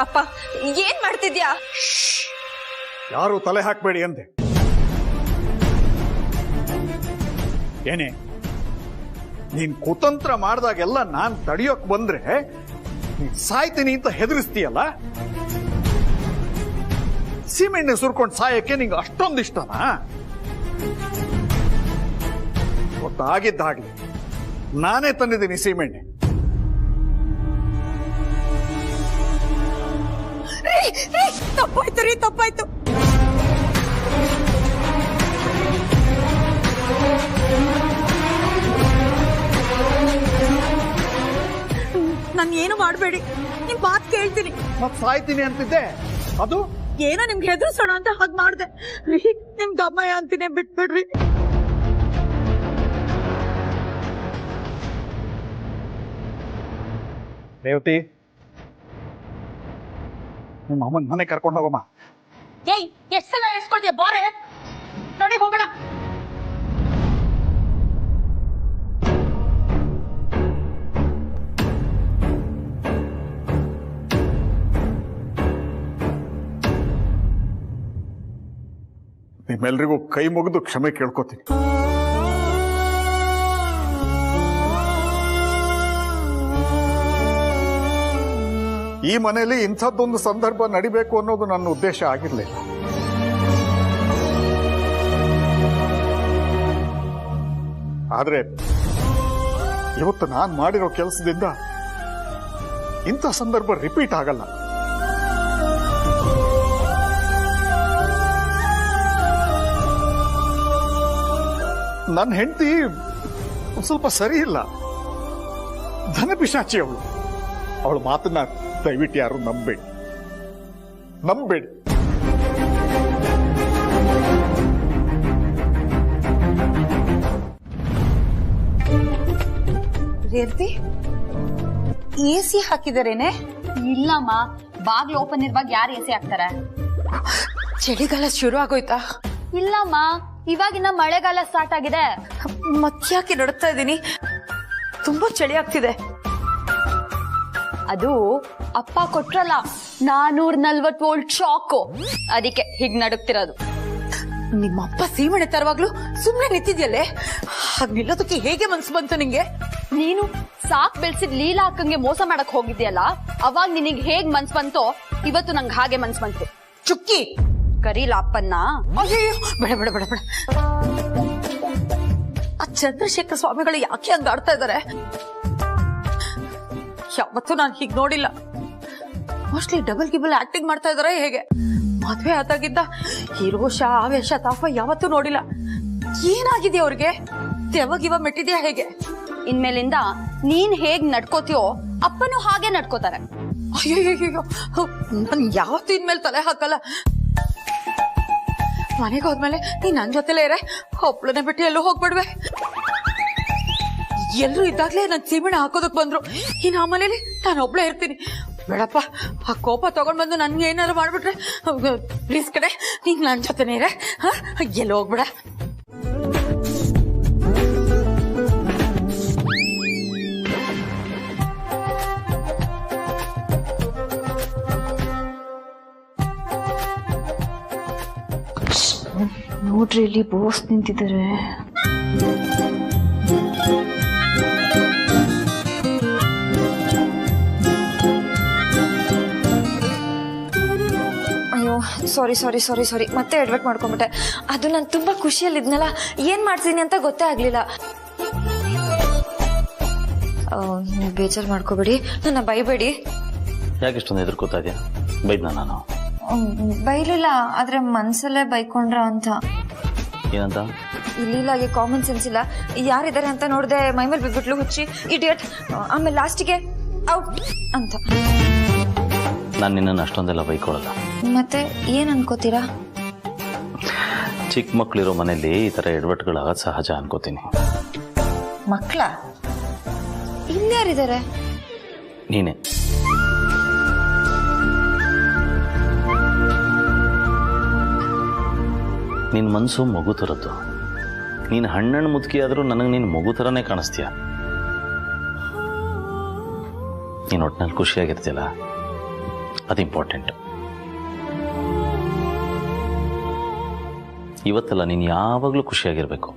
Speaker 7: ಅಪ್ಪ, ಏನ್ ಮಾಡ್ತಿದ್ಯಾ?
Speaker 13: ಯಾರು ತಲೆ ಹಾಕ್ಬೇಡಿ ಅಂದೆ. ಏನೇ, ನೀನ್ ಕುತಂತ್ರ ಮಾಡಿದಾಗೆಲ್ಲ ನಾನ್ ತಡಿಯೋಕ್ ಬಂದ್ರೆ ನೀನ್ ಸಾಯ್ತೀನಿ ಅಂತ ಹೆದರಿಸ್ತೀಯಲ್ಲ? ಸೀಮೆಣ್ಣೆ ಸುರ್ಕೊಂಡು ಸಾಯಕ್ಕೆ ನಿಂಗೆ ಅಷ್ಟೊಂದು ಇಷ್ಟನಾ? ಗೊತ್ತಾಗಿದ್ದಾಗ್ಲಿ ನಾನೇ ತಂದಿದ್ದೀನಿ ಸೀಮೆಣ್ಣೆ.
Speaker 4: ತಪ್ಪಾಯ್ತು ರೀ, ತಪ್ಪಾಯ್ತು. ನನ್ ಏನು ಮಾಡ್ಬೇಡಿ, ನಿಮ್ ಮಾತ್ ಕೇಳ್ತೀನಿ.
Speaker 13: ಮತ್ ಸಾಯ್ತೀನಿ ಅಂತಿದ್ದೆ, ಅದು
Speaker 4: ಏನೋ ನಿಮ್ಗೆ ಹೆದರ್ಸೋಣ ಅಂತ ಹಾಗೆ ಮಾಡ್ದೆ. ನಿಮ್ಗೆ ಅಮ್ಮಯ್ಯ ಅಂತೀನಿ, ಬಿಟ್ಬಿಡ್ರಿ.
Speaker 13: ರೇವತಿ, ನಿಮ್ಮ ಅಮ್ಮನ ಮನೆ ಕರ್ಕೊಂಡು ಹೋಗಮ್ಮ.
Speaker 4: ಏಯ್, ಎಷ್ಟು ಸಲ ಎಸ್ಕೊಳ್ತೀಯ? ಬಾರೆ ನೋಡಿ ಹೋಗೋಣ.
Speaker 13: ನಿಮ್ಮೆಲ್ರಿಗೂ ಕೈ ಮುಗಿದು ಕ್ಷಮೆ ಕೇಳ್ಕೊತೀನಿ. ಈ ಮನೆಯಲ್ಲಿ ಇಂಥದ್ದೊಂದು ಸಂದರ್ಭ ನಡಿಬೇಕು ಅನ್ನೋದು ನನ್ನ ಉದ್ದೇಶ ಆಗಿರ್ಲಿಲ್ಲ. ಆದ್ರೆ ಇವತ್ತು ನಾನು ಮಾಡಿರೋ ಕೆಲಸದಿಂದ ಇಂಥ ಸಂದರ್ಭ ರಿಪೀಟ್ ಆಗಲ್ಲ. ನನ್ನ ಹೆಂಡತಿ ಸ್ವಲ್ಪ ಸರಿ ಇಲ್ಲ, ಧನಪಿಶಾಚಿ ಅವಳು. ಅವಳ ಮಾತನ್ನ ದಯವಿಟ್ಟು ಯಾರು ನಂಬೇಡಿ.
Speaker 4: ರೇವತಿ, ಎಸಿ ಹಾಕಿದಾರೇನೆ?
Speaker 7: ಇಲ್ಲಮ್ಮ, ಬಾಗ್ಲು ಓಪನ್ ಇರುವಾಗ ಯಾರು ಎಸಿ ಹಾಕ್ತಾರೆ?
Speaker 4: ಚಳಿಗಾಲ ಶುರು ಆಗೋಯ್ತಾ?
Speaker 7: ಇಲ್ಲಮ್ಮ, ಇವಾಗಿನ ಮಳೆಗಾಲ ಸ್ಟಾರ್ಟ್ ಆಗಿದೆ.
Speaker 4: ಮತ್ತ್ಯಾಕೆ ನಡುತ್ತಾ ಇದ್ದೀನಿ? ತುಂಬಾ ಚಳಿ ಆಗ್ತಿದೆ.
Speaker 7: ಅದು ಅಪ್ಪ ಕೊಟ್ರಲ್ಲ 440 ವೋಲ್ಟ್ ಶಾಕು, ಅದಕ್ಕೆ ಹೀಗ್ ನಡುಕ್ತಿರೋದು.
Speaker 4: ನಿಮ್ಮಪ್ಪ ಸೀಮೆಣ್ಣೆ ತರುವಾಗ್ಲೂ ಸುಮ್ನೆ ನಿಂತಿದ್ಯಲ್ಲೇ, ಹಾಗೆ ನಿಲ್ಲೋದಕ್ಕೆ ಹೇಗೆ ಮನ್ಸು ಬಂತು ನಿಂಗೆ?
Speaker 7: ನೀನು ಸಾಕ್ ಬೆಳ್ಸಿದ್ ಲೀಲಾ ಅಕ್ಕಂಗೆ ಮೋಸ ಮಾಡಕ್ ಹೋಗಿದ್ಯಲ್ಲ, ಅವಾಗ ನಿನಗ್ ಹೇಗ್ ಮನ್ಸ್ ಬಂತೋ ಇವತ್ತು ನಂಗೆ ಹಾಗೆ ಮನ್ಸ್ ಬಂತು.
Speaker 4: ಚುಕ್ಕಿ
Speaker 7: ಕರೀಲ ಅಪ್ಪನ್ನ.
Speaker 4: ಅಯ್ಯೋ, ಬೇಡ ಬೇಡ ಬೇಡ ಬೇಡ. ಆ ಚಂದ್ರಶೇಖರ ಸ್ವಾಮಿಗಳು ಯಾಕೆ ಹಂಗ ಆಡ್ತಾ ಇದಾರೆ? ಯಾವತ್ತೂ ನಾನು ಹೀಗ್ ನೋಡಿಲ್ಲ. ಮೋಸ್ಟ್ಲಿ ಡಬಲ್ ಗಿಬಲ್ ಆಕ್ಟಿಂಗ್ ಮಾಡ್ತಾ ಇದಾರೆ ಹೇಗೆ? ಮದ್ವೆ ಆದಾಗಿದ್ದ ಈ ರೋಷ ಆವೇಶ ತಾಪ ಯಾವತ್ತೂ ನೋಡಿಲ್ಲ. ಏನಾಗಿದೆ ಅವ್ರಿಗೆ? ದೆವ್ವಗಿವ ಮೆಟ್ಟಿದ್ಯಾ ಹೇಗೆ?
Speaker 7: ಇನ್ಮೇಲಿಂದ ನೀನ್ ಹೇಗ್ ನಡ್ಕೋತೀಯೋ ಅಪ್ಪನೂ ಹಾಗೆ ನಡ್ಕೋತಾರೆ.
Speaker 4: ಅಯ್ಯೋ, ನನ್ ಯಾವತ್ತೂ ಇನ್ಮೇಲೆ ತಲೆ ಹಾಕಲ್ಲ. ಮನೆಗೆ ಹೋದ್ಮೇಲೆ ನೀ ನನ್ ಜೊತೆಲೇ ಇರೆ, ಒಬ್ಳನೆ ಬಿಟ್ಟು ಎಲ್ಲೂ ಹೋಗ್ಬಿಡ್ವೆ. ಎಲ್ರು ಇದ್ದಾಗ್ಲೇ ನನ್ ಸೀಮೆಣ್ಣೆ ಹಾಕೋದಕ್ ಬಂದ್ರು, ಇನ್ ಆ ಮನೇಲಿ ನಾನು ಒಬ್ಳೇ ಇರ್ತೀನಿ. ಬೇಡಪ್ಪ, ಆ ಕೋಪ ತಗೊಂಡ್ ಬಂದು ನನ್ಗೆ ಏನಾರು ಮಾಡ್ಬಿಟ್ರೆ ಪ್ಲೀಸ್ ಕಡೆ ನೀನ್ ನನ್ ಜೊತೆನೇ ಇರೆ, ಎಲ್ಲ ಹೋಗ್ಬಿಡ.
Speaker 7: ನೋಡ್ರಿ, ಇಲ್ಲಿ ಬೋಸ್ ನಿಂತಿದ್ದಾರೆ.
Speaker 14: ಅಯ್ಯೋ, ಸಾರಿ ಮತ್ತೆ ಅಡ್ವರ್ಟ್ ಮಾಡ್ಕೊಂಡ್ಬಿಟ್ಟೆ. ಅದು ನಾನು ತುಂಬಾ ಖುಷಿಯಲ್ಲಿದ್ನಲ್ಲ, ಏನ್ ಮಾಡ್ತೀನಿ ಅಂತ ಗೊತ್ತೇ ಆಗ್ಲಿಲ್ಲ. ಬೇಜಾರು ಮಾಡ್ಕೋಬೇಡಿ, ನನ್ನ ಬೈಬೇಡಿ.
Speaker 11: ಯಾಕೆ ಇಷ್ಟೊಂದು ಎದುರ್ಕೋತಾ ಇದೆಯಾ? ಬೈದ್ನ ನಾನು?
Speaker 14: ಬೈಲಿಲ್ಲ, ಆದ್ರೆ ಮನ್ಸಲ್ಲೇ ಬೈಕೊಂಡ್ರ ಅಂತ.
Speaker 11: ಏನಂತ?
Speaker 14: ಇಲ್ಲಿಲ್ಲಾಗೆ ಕಾಮನ್ ಸೆನ್ಸ್ ಇಲ್ಲ. ಯಾರಿದ್ದಾರೆ ಅಂತ ನೋಡ್ದೆ ಮೈಮೇಲೆ ಬಿಟ್ಬಿಟ್ಲು, ಹುಚ್ಚಿ ಇಡಿಯಟ್. ಆಮೇಲೆ ಲಾಸ್ಟಿಗೆ ಔಟ್ ಅಂತ.
Speaker 11: ನಾನು ನಿನ್ನನ್ನು ಅಷ್ಟೊಂದೆಲ್ಲ ಬೈಕೊಳ್ಳಲ್ಲ.
Speaker 14: ಮತ್ತೆ ಏನ್ ಅನ್ಕೋತೀರಾ?
Speaker 11: ಚಿಕ್ಕ ಮಕ್ಕಳಿರೋ ಮನೇಲಿ ಈ ತರ ಎಡವಟ್ಟುಗಳಾಗೋದು ಸಹಜ ಅನ್ಕೋತೀನಿ.
Speaker 14: ಮಕ್ಕಳ ಇನ್ಯಾರಿದ್ದಾರೆ?
Speaker 11: ನೀನೆ. ನಿನ್ನ ಮನಸ್ಸು ಮಗು ಥರದ್ದು. ನೀನು ಹಣ್ಣಣ್ಣು ಮುದುಕಿ ಆದರೂ ನನಗೆ ನೀನು ಮಗು ಥರನೇ ಕಾಣಿಸ್ತೀಯ. ನೀನು ಒಟ್ಟಿನಲ್ಲಿ ಖುಷಿಯಾಗಿರ್ತೀಯಲ್ಲ, ಅದು ಇಂಪಾರ್ಟೆಂಟ್. ಇವತ್ತಲ್ಲ, ನೀನು ಯಾವಾಗಲೂ ಖುಷಿಯಾಗಿರ್ಬೇಕು.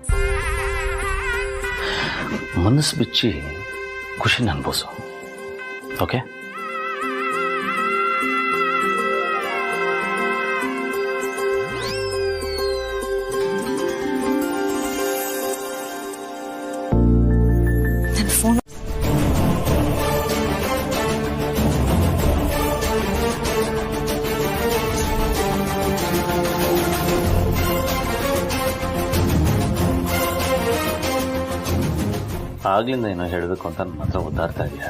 Speaker 11: ಮನಸ್ಸು ಬಿಚ್ಚಿ ಖುಷಿನ ಅನ್ಭವಿಸು. ಓಕೆ? ಆಗ್ಲಿಂದ ಏನೋ ಹೇಳಬೇಕು ಅಂತ ನನ್ನ ಹತ್ರ ಒದ್ದಾಡ್ತಾ ಇದೆಯಾ?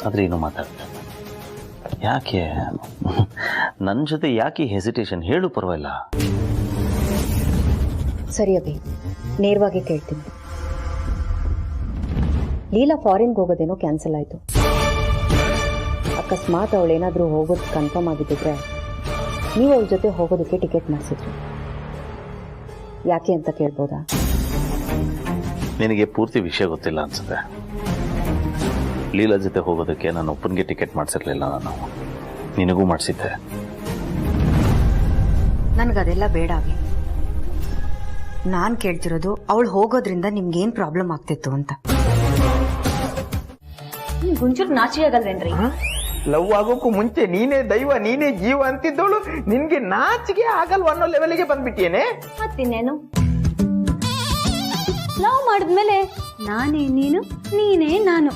Speaker 11: ಆದರೆ ಏನೋ ಮಾತಾಡ್ತಾ ಯಾಕೆ? ನನ್ನ ಜೊತೆ ಯಾಕೆ ಹೆಸಿಟೇಷನ್? ಹೇಳು, ಪರವಾಗಿಲ್ಲ.
Speaker 5: ಸರಿ ಅಭಿ, ನೇರವಾಗಿ ಕೇಳ್ತೀನಿ. ಲೀಲಾ ಫಾರಿನ್ಗೆ ಹೋಗೋದೇನೋ ಕ್ಯಾನ್ಸಲ್ ಆಯಿತು. ಅಕಸ್ಮಾತ್ ಅವಳೇನಾದರೂ ಹೋಗೋದು ಕನ್ಫರ್ಮ್ ಆಗಿದ್ದಿದ್ರೆ ನೀವು ಅವಳ ಜೊತೆ ಹೋಗೋದಕ್ಕೆ ಟಿಕೆಟ್ ಮಾಡಿಸಿದ್ರು. ಯಾಕೆ ಅಂತ ಕೇಳ್ಬೋದಾ?
Speaker 11: ನಿನಗೆ ಪೂರ್ತಿ ವಿಷಯ ಗೊತ್ತಿಲ್ಲ ಅನ್ಸುತ್ತೆ. ಲೀಲಾ ಜೊತೆ ಹೋಗೋದಕ್ಕೆ ನಾನು ಒಪ್ಪನಿಗೆ ಟಿಕೆಟ್ ಮಾಡಿಸಿರ್ಲಿಲ್ಲ, ನಾನು ನಿನಗೂ ಮಾಡಿಸಿದ್ದೆ.
Speaker 5: ನನಗದೆಲ್ಲ ಬೇಡ ಅಭಿ. ನಾನು ಕೇಳ್ತಿರೋದು ಅವಳು ಹೋಗೋದ್ರಿಂದ ನಿಮ್ಗೇನು ಪ್ರಾಬ್ಲಮ್ ಆಗ್ತಿತ್ತು ಅಂತ.
Speaker 7: ಗುಂಚೂರು ನಾಚಿ ಆಗಲ್ವೇನ್ರಿ?
Speaker 2: ಲವ್ ಆಗೋಕ್ಕೂ ಮುಂಚೆ ನೀನೇ ದೈವ, ನೀನೇ ಜೀವ ಅಂತಿದ್ದವಳು ನಿನ್ಗೆ ನಾಚಿಗೆ ಆಗಲ್ವ ಅನ್ನೋ ಲೆವೆಲ್ಗೆ ಬಂದ್ಬಿಟ್ಟೇನೆ.
Speaker 7: ಮತ್ತಿನ್ನೇನು?
Speaker 15: ಲವ್ ಮಾಡಿದ್ಮೇಲೆ ನಾನೇ ನೀನು ನೀನೇ ನಾನು,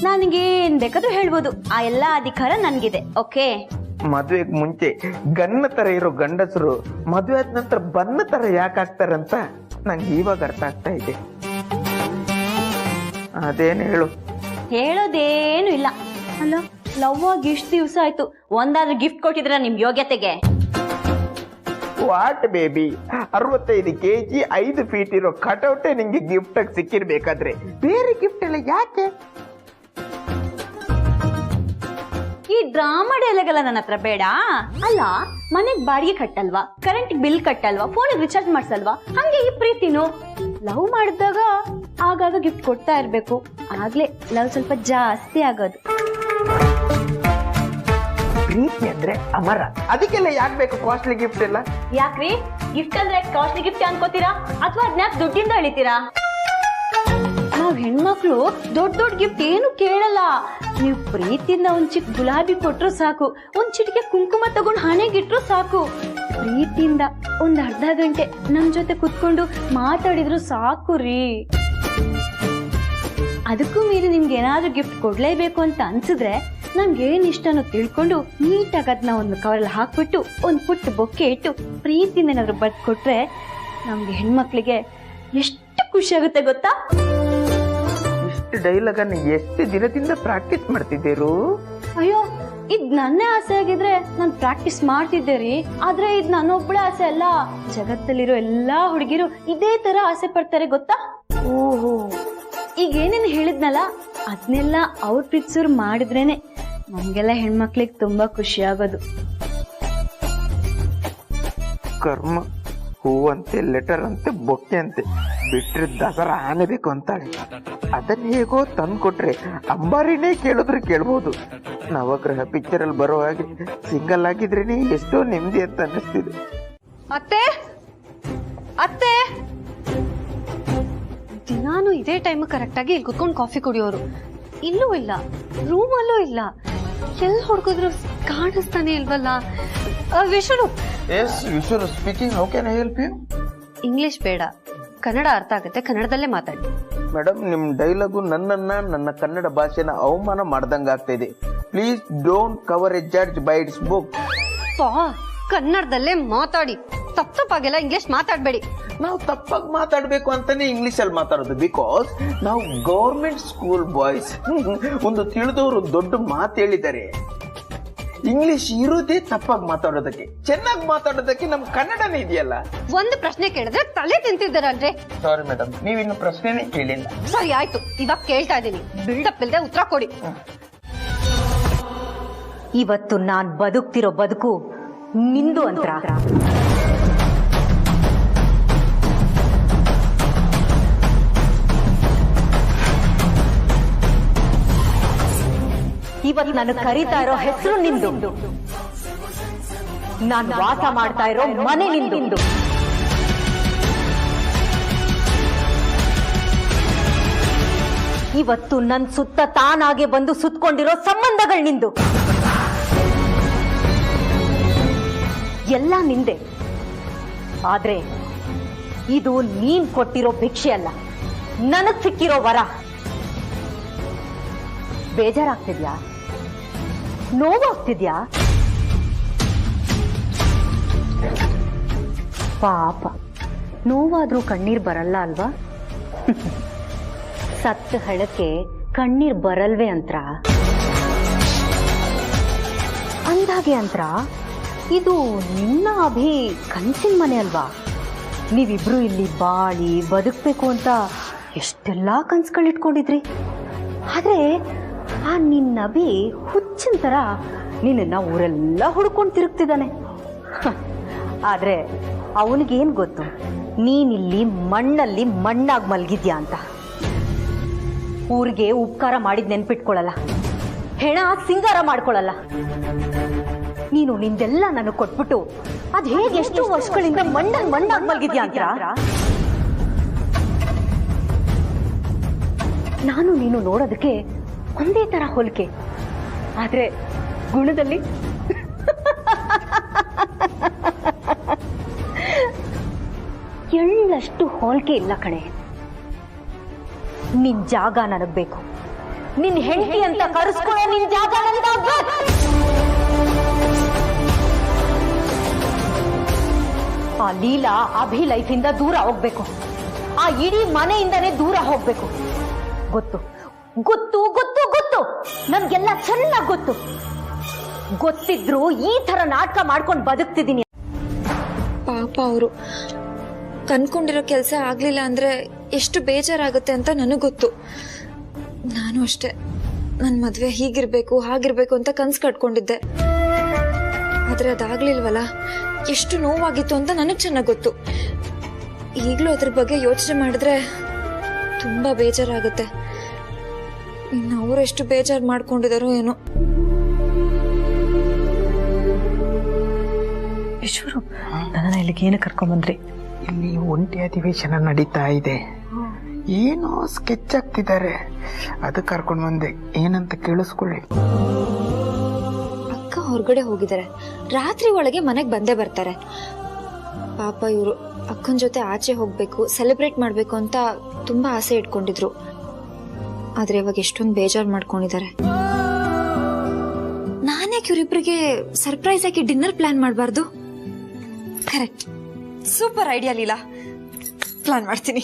Speaker 15: ನನಗೇನ್ ಬೇಕಾದ್ರೂ ಹೇಳ್ಬೋದು, ಆ ಎಲ್ಲ ಅಧಿಕಾರ ನನ್ಗಿದೆ. ಓಕೆ,
Speaker 2: ಮದುವೆಗೆ ಮುಂಚೆ ಗನ್ನ ತರ ಇರೋ ಗಂಡಸರು ಮದುವೆ ಆದ ನಂತರ ಬನ್ನ ತರ ಯಾಕೆ ಆಗ್ತಾರಂತ ನಂಗೆ ಇವಾಗ ಅರ್ಥ ಆಗ್ತಾ ಇದೆ. ಅದೇನು ಹೇಳು?
Speaker 15: ಹೇಳೋದೇನು ಇಲ್ಲ. ಅಲ್ಲ, ಲವ್ ಆಗಿ ಇಷ್ಟು ದಿವಸ ಆಯ್ತು, ಒಂದಾದ್ರೂ ಗಿಫ್ಟ್ ಕೊಟ್ಟಿದ್ರ ನಿಮ್ ಯೋಗ್ಯತೆಗೆ?
Speaker 2: ವಾಟ್ ಬೇಬಿ, 65 kg 5 ಫೀಟ್ ಇರೋ ಕಟೌಟೇ ನಿಂಗೆ ಗಿಫ್ಟ್ ಆಗಿ ಸಿಕ್ಕಿರ್ಬೇಕಾದ್ರೆ ಬೇರೆ ಗಿಫ್ಟ್ ಎಲ್ಲ ಯಾಕೆ?
Speaker 15: ಈ ಡ್ರಾಮಾ ಡೈಲಾಗ್ ನನ್ನ ಹತ್ರ ಬೇಡ. ಅಲ್ಲ, ಮನೆಗ್ ಬಾಡಿಗೆ ಕಟ್ಟಲ್ವಾ, ಕರೆಂಟ್ ಬಿಲ್ ಕಟ್ಟಲ್ವಾ, ಫೋನ್ ರಿಚಾರ್ಜ್ ಮಾಡ್ಸಲ್ವಾ? ಹಂಗೆ ಈ ಪ್ರೀತಿನು ಲವ್ ಮಾಡಿದಾಗ ಆಗಾಗ ಗಿಫ್ಟ್ ಕೊಡ್ತಾ ಇರ್ಬೇಕು, ಆಗ್ಲೇ ಲವ್ ಸ್ವಲ್ಪ ಜಾಸ್ತಿ ಆಗೋದು.
Speaker 2: ಪ್ರೀತಿ ಅಂದ್ರೆ ಅಮರ, ಅದಕ್ಕೆಲ್ಲ ಯಾಕೆ ಬೇಕು ಕಾಸ್ಟ್ಲಿ ಗಿಫ್ಟ್ ಎಲ್ಲ?
Speaker 15: ಯಾಕ್ರಿ ಗಿಫ್ಟ್ ಅಂದ್ರೆ ಕಾಸ್ಟ್ಲಿ ಗಿಫ್ಟ್ ಅನ್ಕೋತೀರಾ ಅಥವಾ ಅದ್ನ ದುಡ್ಡಿಂದ ಅಳಿತೀರಾ? ನಾವ್ ಹೆಣ್ಮಕ್ಳು ದೊಡ್ಡ ದೊಡ್ಡ ಗಿಫ್ಟ್ ಏನು ಕೇಳಲ್ಲ. ನೀವು ಪ್ರೀತಿಯಿಂದ ಒಂದ್ ಚಿಕ್ಕ ಗುಲಾಬಿ ಕೊಟ್ರು ಸಾಕು, ಒಂದ್ ಚಿಟಿಕೆ ಕುಂಕುಮ ತಗೊಂಡ್ ಹಣೆಗಿಟ್ರು ಸಾಕು. ಪ್ರೀತಿಯಿಂದ ಒಂದ್ ಅರ್ಧ ಗಂಟೆ ನಮ್ ಜೊತೆ ಕುತ್ಕೊಂಡು ಮಾತಾಡಿದ್ರು ಸಾಕು ರೀ. ಅದಕ್ಕೂ ಮೀರಿ ನಿಮ್ಗೆ ಏನಾದ್ರೂ ಗಿಫ್ಟ್ ಕೊಡ್ಲೇಬೇಕು ಅಂತ ಅನ್ಸಿದ್ರೆ ನಮ್ಗೆ ಏನ್ ಇಷ್ಟನೋ ತಿಳ್ಕೊಂಡು ನೀಟಾಗಿ ಅದನ್ನ ಒಂದು ಕವರಲ್ಲಿ ಹಾಕ್ಬಿಟ್ಟು ಒಂದ್ ಪುಟ್ಟ ಬೊಕ್ಕೆ ಇಟ್ಟು ಪ್ರೀತಿಯಿಂದ ಏನಾದ್ರು ಬರ್ದ್ ಕೊಟ್ರೆ ನಮ್ಗೆ ಹೆಣ್ಮಕ್ಳಿಗೆ ಎಷ್ಟು ಖುಷಿ ಆಗುತ್ತೆ ಗೊತ್ತಾ?
Speaker 2: ಇಷ್ಟು ಡೈಲಾಗ್ ಅನ್ನು ಎಷ್ಟು ದಿನದಿಂದ ಪ್ರಾಕ್ಟೀಸ್ ಮಾಡ್ತಿದ್ದೀರು?
Speaker 15: ಅಯ್ಯೋ, ಇದ್ ನನ್ನೇ ಆಸೆ ಆಗಿದ್ರೆ ನಾನ್ ಪ್ರಾಕ್ಟೀಸ್ ಮಾಡ್ತಿದ್ದೆ ರೀ. ಆದ್ರೆ ಇದ್ ನನ್ನೊಬ್ಬಳೆ ಆಸೆ ಅಲ್ಲ, ಜಗತ್ತಲ್ಲಿರೋ ಎಲ್ಲಾ ಹುಡುಗಿರು ಇದೇ ತರ ಆಸೆ ಪಡ್ತಾರೆ ಗೊತ್ತಾ? ಓಹೋ, ಈಗ ಏನೇನು ಹೇಳಿದ್ನಲ್ಲ ಅದನ್ನೆಲ್ಲ ಅವ್ರ ಪ್ರೀತಿಸೋರು ಮಾಡಿದ್ರೇನೆ ನಮ್ಗೆಲ್ಲ ಹೆಣ್ಮಕ್ಳಿಗೆ ತುಂಬಾ ಖುಷಿ ಆಗೋದು.
Speaker 2: ಕರ್ಮ, ಹೂವಂತೆ, ಲೆಟರ್ ಅಂತೆ, ಬೊಕ್ಕೆ ಅಂತೆ, ಬಿಟ್ರೆ ದಸರಾ ಆನೆ ಬೇಕು ಅಂತಾಳೆ. ಅದನ್ನ ಹೇಗೋ ತಂದ್ಕೊಟ್ರೆ ಅಂಬಾರಿನೇ ಕೇಳಿದ್ರೆ ಕೇಳ್ಬೋದು. ನವಗ್ರಹ ಪಿಕ್ಚರ್ ಅಲ್ಲಿ ಬರೋ ಹಾಗೆ ಸಿಂಗಲ್ ಆಗಿದ್ರೇನೆ ಎಷ್ಟೋ ನೆಮ್ಮದಿ ಅಂತ ಅನ್ನಿಸ್ತಿದೆ.
Speaker 12: ಅತ್ತೆ ಅತ್ತೆ, ದಿನಾನು ಇದೇ ಟೈಮ್ ಕರೆಕ್ಟ್ ಆಗಿ ಇಲ್ಲಿ ಕುತ್ಕೊಂಡು ಕಾಫಿ ಕುಡಿಯೋರು. ಇಲ್ಲೂ ಇಲ್ಲ, ರೂಮಲ್ಲೂ ಇಲ್ಲ, ಎಲ್ಲಿ ಹುಡುಕಿದ್ರು ಕಾಣಿಸ್ತಾನೆ ಇಲ್ವಲ್ಲ. ವಿಶ್ವನು
Speaker 2: speaking, how can I help you?
Speaker 12: English ಬೇಡ, ಕನ್ನಡ ಅರ್ಥ ಆಗುತ್ತೆ, ಕನ್ನಡದಲ್ಲೇ ಮಾತಾಡಿ.
Speaker 2: ಮೇಡಮ್, ನಿಮ್ ಡೈಲಾಗು ನನ್ನ ಕನ್ನಡ ಭಾಷೆನ ಅವಮಾನ ಮಾಡ್ದಂಗ ಆಗ್ತಾ ಇದೆ. Please don't cover A judge by it's book.
Speaker 12: ಕನ್ನಡದಲ್ಲೇ ಮಾತಾಡಿ, ತಪ್ಪಾಗೆಲ್ಲ ಇಂಗ್ಲಿಷ್ ಮಾತಾಡ್ಬೇಡಿ.
Speaker 2: ನಾವು ತಪ್ಪಾಗಿ ಮಾತಾಡ್ಬೇಕು ಅಂತಾನೆ ಇಂಗ್ಲಿಷ್ ಅಲ್ಲಿ ಮಾತಾಡೋದು, ಬಿಕಾಸ್ ನಾವು ಗೌರ್ಮೆಂಟ್ ಸ್ಕೂಲ್ ಬಾಯ್ಸ್. ಒಂದು ತಿಳಿದವರು ದೊಡ್ಡ ಮಾತು ಹೇಳಿದ್ದಾರೆ, ಇಂಗ್ಲಿಷ್ ಇರೋದೇ ತಪ್ಪಾಗಿ ಮಾತಾಡೋದಕ್ಕೆ, ಚೆನ್ನಾಗಿ ಮಾತಾಡೋದಕ್ಕೆ ನಮ್ ಕನ್ನಡನೇ ಇದೆಯಲ್ಲ.
Speaker 12: ಒಂದು ಪ್ರಶ್ನೆ ಕೇಳಿದ್ರೆ ತಲೆ ತಿಂತಿದ್ದಾರಲ್ರಿ.
Speaker 2: ಸಾರಿ ಮೇಡಮ್, ನೀವಿನ್ನು ಪ್ರಶ್ನೆನೇ ಕೇಳಿಲ್ಲ.
Speaker 12: ಸರಿ ಆಯ್ತು, ಇವಾಗ ಕೇಳ್ತಾ ಇದ್ದೀನಿ, ಬಿಲ್ಡಪ್ ಇಲ್ಲದೆ ಉತ್ತರ ಕೊಡಿ.
Speaker 5: ಇವತ್ತು ನಾನ್ ಬದುಕ್ತಿರೋ ಬದುಕು ನಿಂದು ಅಂತ. ಇವತ್ತು ನಾನು ಕರೀತಾ ಇರೋ ಹೆಸರು ನಿಂದು, ನಾನು ವಾಸ ಮಾಡ್ತಾ ಇರೋ ಮನೆ ನಿಂದು. ಇವತ್ತು ನನ್ ಸುತ್ತ ತಾನಾಗೆ ಬಂದು ಸುತ್ಕೊಂಡಿರೋ ಸಂಬಂಧಗಳು ನಿಂದು. ಎಲ್ಲ ನಿಂದೆ. ಆದ್ರೆ ಇದು ನೀನ್ ಕೊಟ್ಟಿರೋ ಭಿಕ್ಷೆ ಅಲ್ಲ, ನನಗ್ ಸಿಕ್ಕಿರೋ ವರ. ಬೇಜಾರಾಗ್ತಿದ್ಯಾ? ನೋವಾಗ್ತಿದ್ಯಾ? ಪಾಪ, ನೋವಾದ್ರೂ ಕಣ್ಣೀರ್ ಬರಲ್ಲ ಅಲ್ವಾ? ಸತ್ತ ಹಳಕ್ಕೆ ಕಣ್ಣೀರ್ ಬರಲ್ವೇ ಅಂತ್ರ? ಅಂದಾಗೆ ಅಂತ್ರ ಇದು ನಿನ್ನ ಅಭಿ ಕನ್ಸಿನ ಮನೆ ಅಲ್ವಾ? ನೀವಿಬ್ರು ಇಲ್ಲಿ ಬಾಳಿ ಬದುಕ್ಬೇಕು ಅಂತ ಎಷ್ಟೆಲ್ಲಾ ಕನ್ಸ್ಗಳಿಟ್ಕೊಂಡಿದ್ರಿ. ಆದ್ರೆ ಆ ನಿನ್ನ ಅಭಿ ಹುಚ್ಚಿನ ತರ ನಿನ್ನ ಊರೆಲ್ಲ ಹುಡ್ಕೊಂಡು ತಿರುಗ್ತಿದ್ದಾನೆ. ಆದ್ರೆ ಅವನಿಗೇನ್ ಗೊತ್ತು ನೀನಿಲ್ಲಿ ಮಣ್ಣಲ್ಲಿ ಮಣ್ಣಾಗಿ ಮಲ್ಗಿದ್ಯಾ ಅಂತ. ಊರಿಗೆ ಉಪಕಾರ ಮಾಡಿದ್ ನೆನ್ಪಿಟ್ಕೊಳ್ಳಲ್ಲ, ಹೆಣ ಸಿಂಗಾರ ಮಾಡ್ಕೊಳ್ಳಲ್ಲ. ನೀನು ನಿಂದೆಲ್ಲ ನನಗೆ ಕೊಟ್ಬಿಟ್ಟು ಅದ್ ಹೇಗೆ ಎಷ್ಟು ವರ್ಷಗಳಿಂದ ಮಣ್ಣಾಗಿ ಮಲ್ಗಿದ್ಯಾ ಅಂತ. ನಾನು ನೀನು ನೋಡೋದಕ್ಕೆ ಒಂದೇ ತರ ಹೋಲಿಕೆ, ಆದ್ರೆ ಗುಣದಲ್ಲಿ ಎಳ್ಳಷ್ಟು ಹೋಲಿಕೆ ಇಲ್ಲ ಕಣೆ.
Speaker 15: ನಿನ್ ಜಾಗ ನನಗ್ ಬೇಕು. ನಿನ್ ಹೆಂಡತಿ ಅಂತ ಕರೆಸ್ಕೊಳ್ಳೋ ನಿನ್ ಜಾಗ ನನಗಾಗ್ಬೇಕು. ಆ ಲೀಲಾ ಅಭಿ ಲೈಫಿಂದ ದೂರ ಹೋಗ್ಬೇಕು. ಆ ಇಡೀ ಮನೆಯಿಂದಾನೇ ದೂರ ಹೋಗ್ಬೇಕು. ಗೊತ್ತು ಗೊತ್ತು ಗೊತ್ತು ಗೊತ್ತು, ನನ್ಗೆಲ್ಲ ಚೆನ್ನಾಗಿ ಗೊತ್ತು. ಗೊತ್ತಿದ್ರು ಈ ತರ ನಾಟಕ ಮಾಡ್ಕೊಂಡು ಬದುಕ್ತಿದ್ದೀನಿ.
Speaker 14: ಪಾಪ ಅವರು ಕನ್ಕೊಂಡಿರೋ ಕೆಲಸ ಆಗ್ಲಿಲ್ಲ ಅಂದ್ರೆ ಎಷ್ಟು ಬೇಜಾರಾಗುತ್ತೆ ಅಂತ ನನಗ್ ಗೊತ್ತು. ನಾನು ಅಷ್ಟೇ ನನ್ ಮದ್ವೆ ಹೀಗಿರ್ಬೇಕು ಹಾಗಿರ್ಬೇಕು ಅಂತ ಕನ್ಸ್ ಕಟ್ಕೊಂಡಿದ್ದೆ. ಆದ್ರೆ ಅದಾಗ್ಲಿಲ್ವಲ್ಲ, ಎಷ್ಟು ನೋವಾಗಿತ್ತು ಅಂತ ನನಗ್ ಚೆನ್ನಾಗ್ ಗೊತ್ತು. ಈಗ್ಲೂ ಅದ್ರ ಬಗ್ಗೆ ಯೋಚನೆ ಮಾಡಿದ್ರೆ ತುಂಬಾ ಬೇಜಾರಾಗುತ್ತೆ. ಇನ್ನು ಅವ್ರು ಎಷ್ಟು ಬೇಜಾರು ಮಾಡ್ಕೊಂಡಿದಾರೋ ಏನೋ.
Speaker 1: ಈಶ್ವರು, ನನ್ನ ಇಲ್ಲಿಗೆ ಏನು ಕರ್ಕೊಂಡ್ಬಂದ್ರಿ?
Speaker 2: ಇಲ್ಲಿ ಒಂಟಿ ಅಧಿವೇಶನ ನಡೀತಾ ಇದೆ, ಏನೋ ಸ್ಕೆಚ್ ಆಗ್ತಿದ್ದಾರೆ, ಅದು ಕರ್ಕೊಂಡು ಬಂದೆ. ಏನಂತ ಕೇಳಿಸ್ಕೊಳ್ಳಿ.
Speaker 14: ಅಕ್ಕ ಹೊರಗಡೆ ಹೋಗಿದ್ದಾರೆ, ರಾತ್ರಿ ಒಳಗೆ ಮನೆಗೆ ಬಂದೇ ಬರ್ತಾರೆ. ಪಾಪ ಇವರು ಅಕ್ಕನ ಜೊತೆ ಆಚೆ ಹೋಗ್ಬೇಕು, ಸೆಲೆಬ್ರೇಟ್ ಮಾಡ್ಬೇಕು ಅಂತ ತುಂಬಾ ಆಸೆ ಇಟ್ಕೊಂಡಿದ್ರು. ಆದ್ರೆ ಇವಾಗ ಎಷ್ಟೊಂದು ಬೇಜಾರು ಮಾಡ್ಕೊಂಡಿದ್ದಾರೆ. ನಾನ್ಯಾಕೆ ಇವ್ರಿಬ್ರಿಗೆ ಸರ್ಪ್ರೈಸ್ ಆಗಿ ಡಿನ್ನರ್ ಪ್ಲಾನ್ ಮಾಡಬಾರ್ದು? Correct, super idea Leela, plan ಮಾಡ್ತೀನಿ.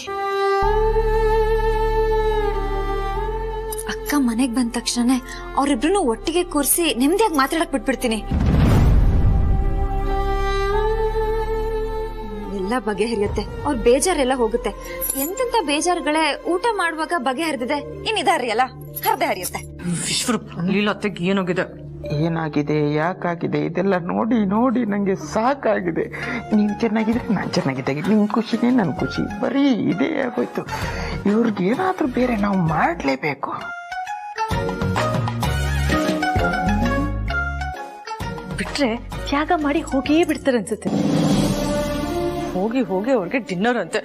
Speaker 14: ಅಕ್ಕ ಮನೆಗ್ ಬಂದ ತಕ್ಷಣ ಅವ್ರಿಬ್ರು ಒಟ್ಟಿಗೆ ಕೂರಿಸಿ ನೆಮ್ಮದಿಯಾಗಿ ಮಾತಾಡಕ್ ಬಿಟ್ಬಿಡ್ತೀನಿ. ಎಲ್ಲ ಬಗೆಹರಿಯುತ್ತೆ, ಅವ್ರ ಬೇಜಾರೆಲ್ಲ ಹೋಗುತ್ತೆ. ಎಂತೆಂತ ಬೇಜಾರುಗಳೇ ಊಟ ಮಾಡುವಾಗ ಬಗೆಹರಿದಿದೆ, ಇನ್ನಿದಾರಿ ಅಲ್ಲ ಹರ್ದೆ ಹರಿಯುತ್ತೆ.
Speaker 1: ಲೀಲಾತ್ತೆಗೆ ಏನಾಗಿದೆ?
Speaker 2: ಏನಾಗಿದೆ, ಯಾಕಾಗಿದೆ, ಇದೆಲ್ಲ ನೋಡಿ ನೋಡಿ ನಂಗೆ ಸಾಕಾಗಿದೆ. ನೀವು ಚೆನ್ನಾಗಿದ್ರೆ ನಾನು ಚೆನ್ನಾಗಿದ್ದೆ, ನಿಮ್ ಖುಷಿನೇ ನನ್ ಖುಷಿ, ಬರೀ ಇದೇ ಆಗೋಯ್ತು. ಇವ್ರಿಗೆ ಏನಾದ್ರೂ ಬೇರೆ ನಾವು ಮಾಡ್ಲೇಬೇಕು.
Speaker 1: ಬಿಟ್ರೆ ತ್ಯಾಗ ಮಾಡಿ ಹೋಗೇ ಬಿಡ್ತಾರೆ ಅನ್ಸುತ್ತೆ. ಹೋಗಿ ಹೋಗಿ ಅವ್ರಿಗೆ ಡಿನ್ನರ್ ಅಂತೆ.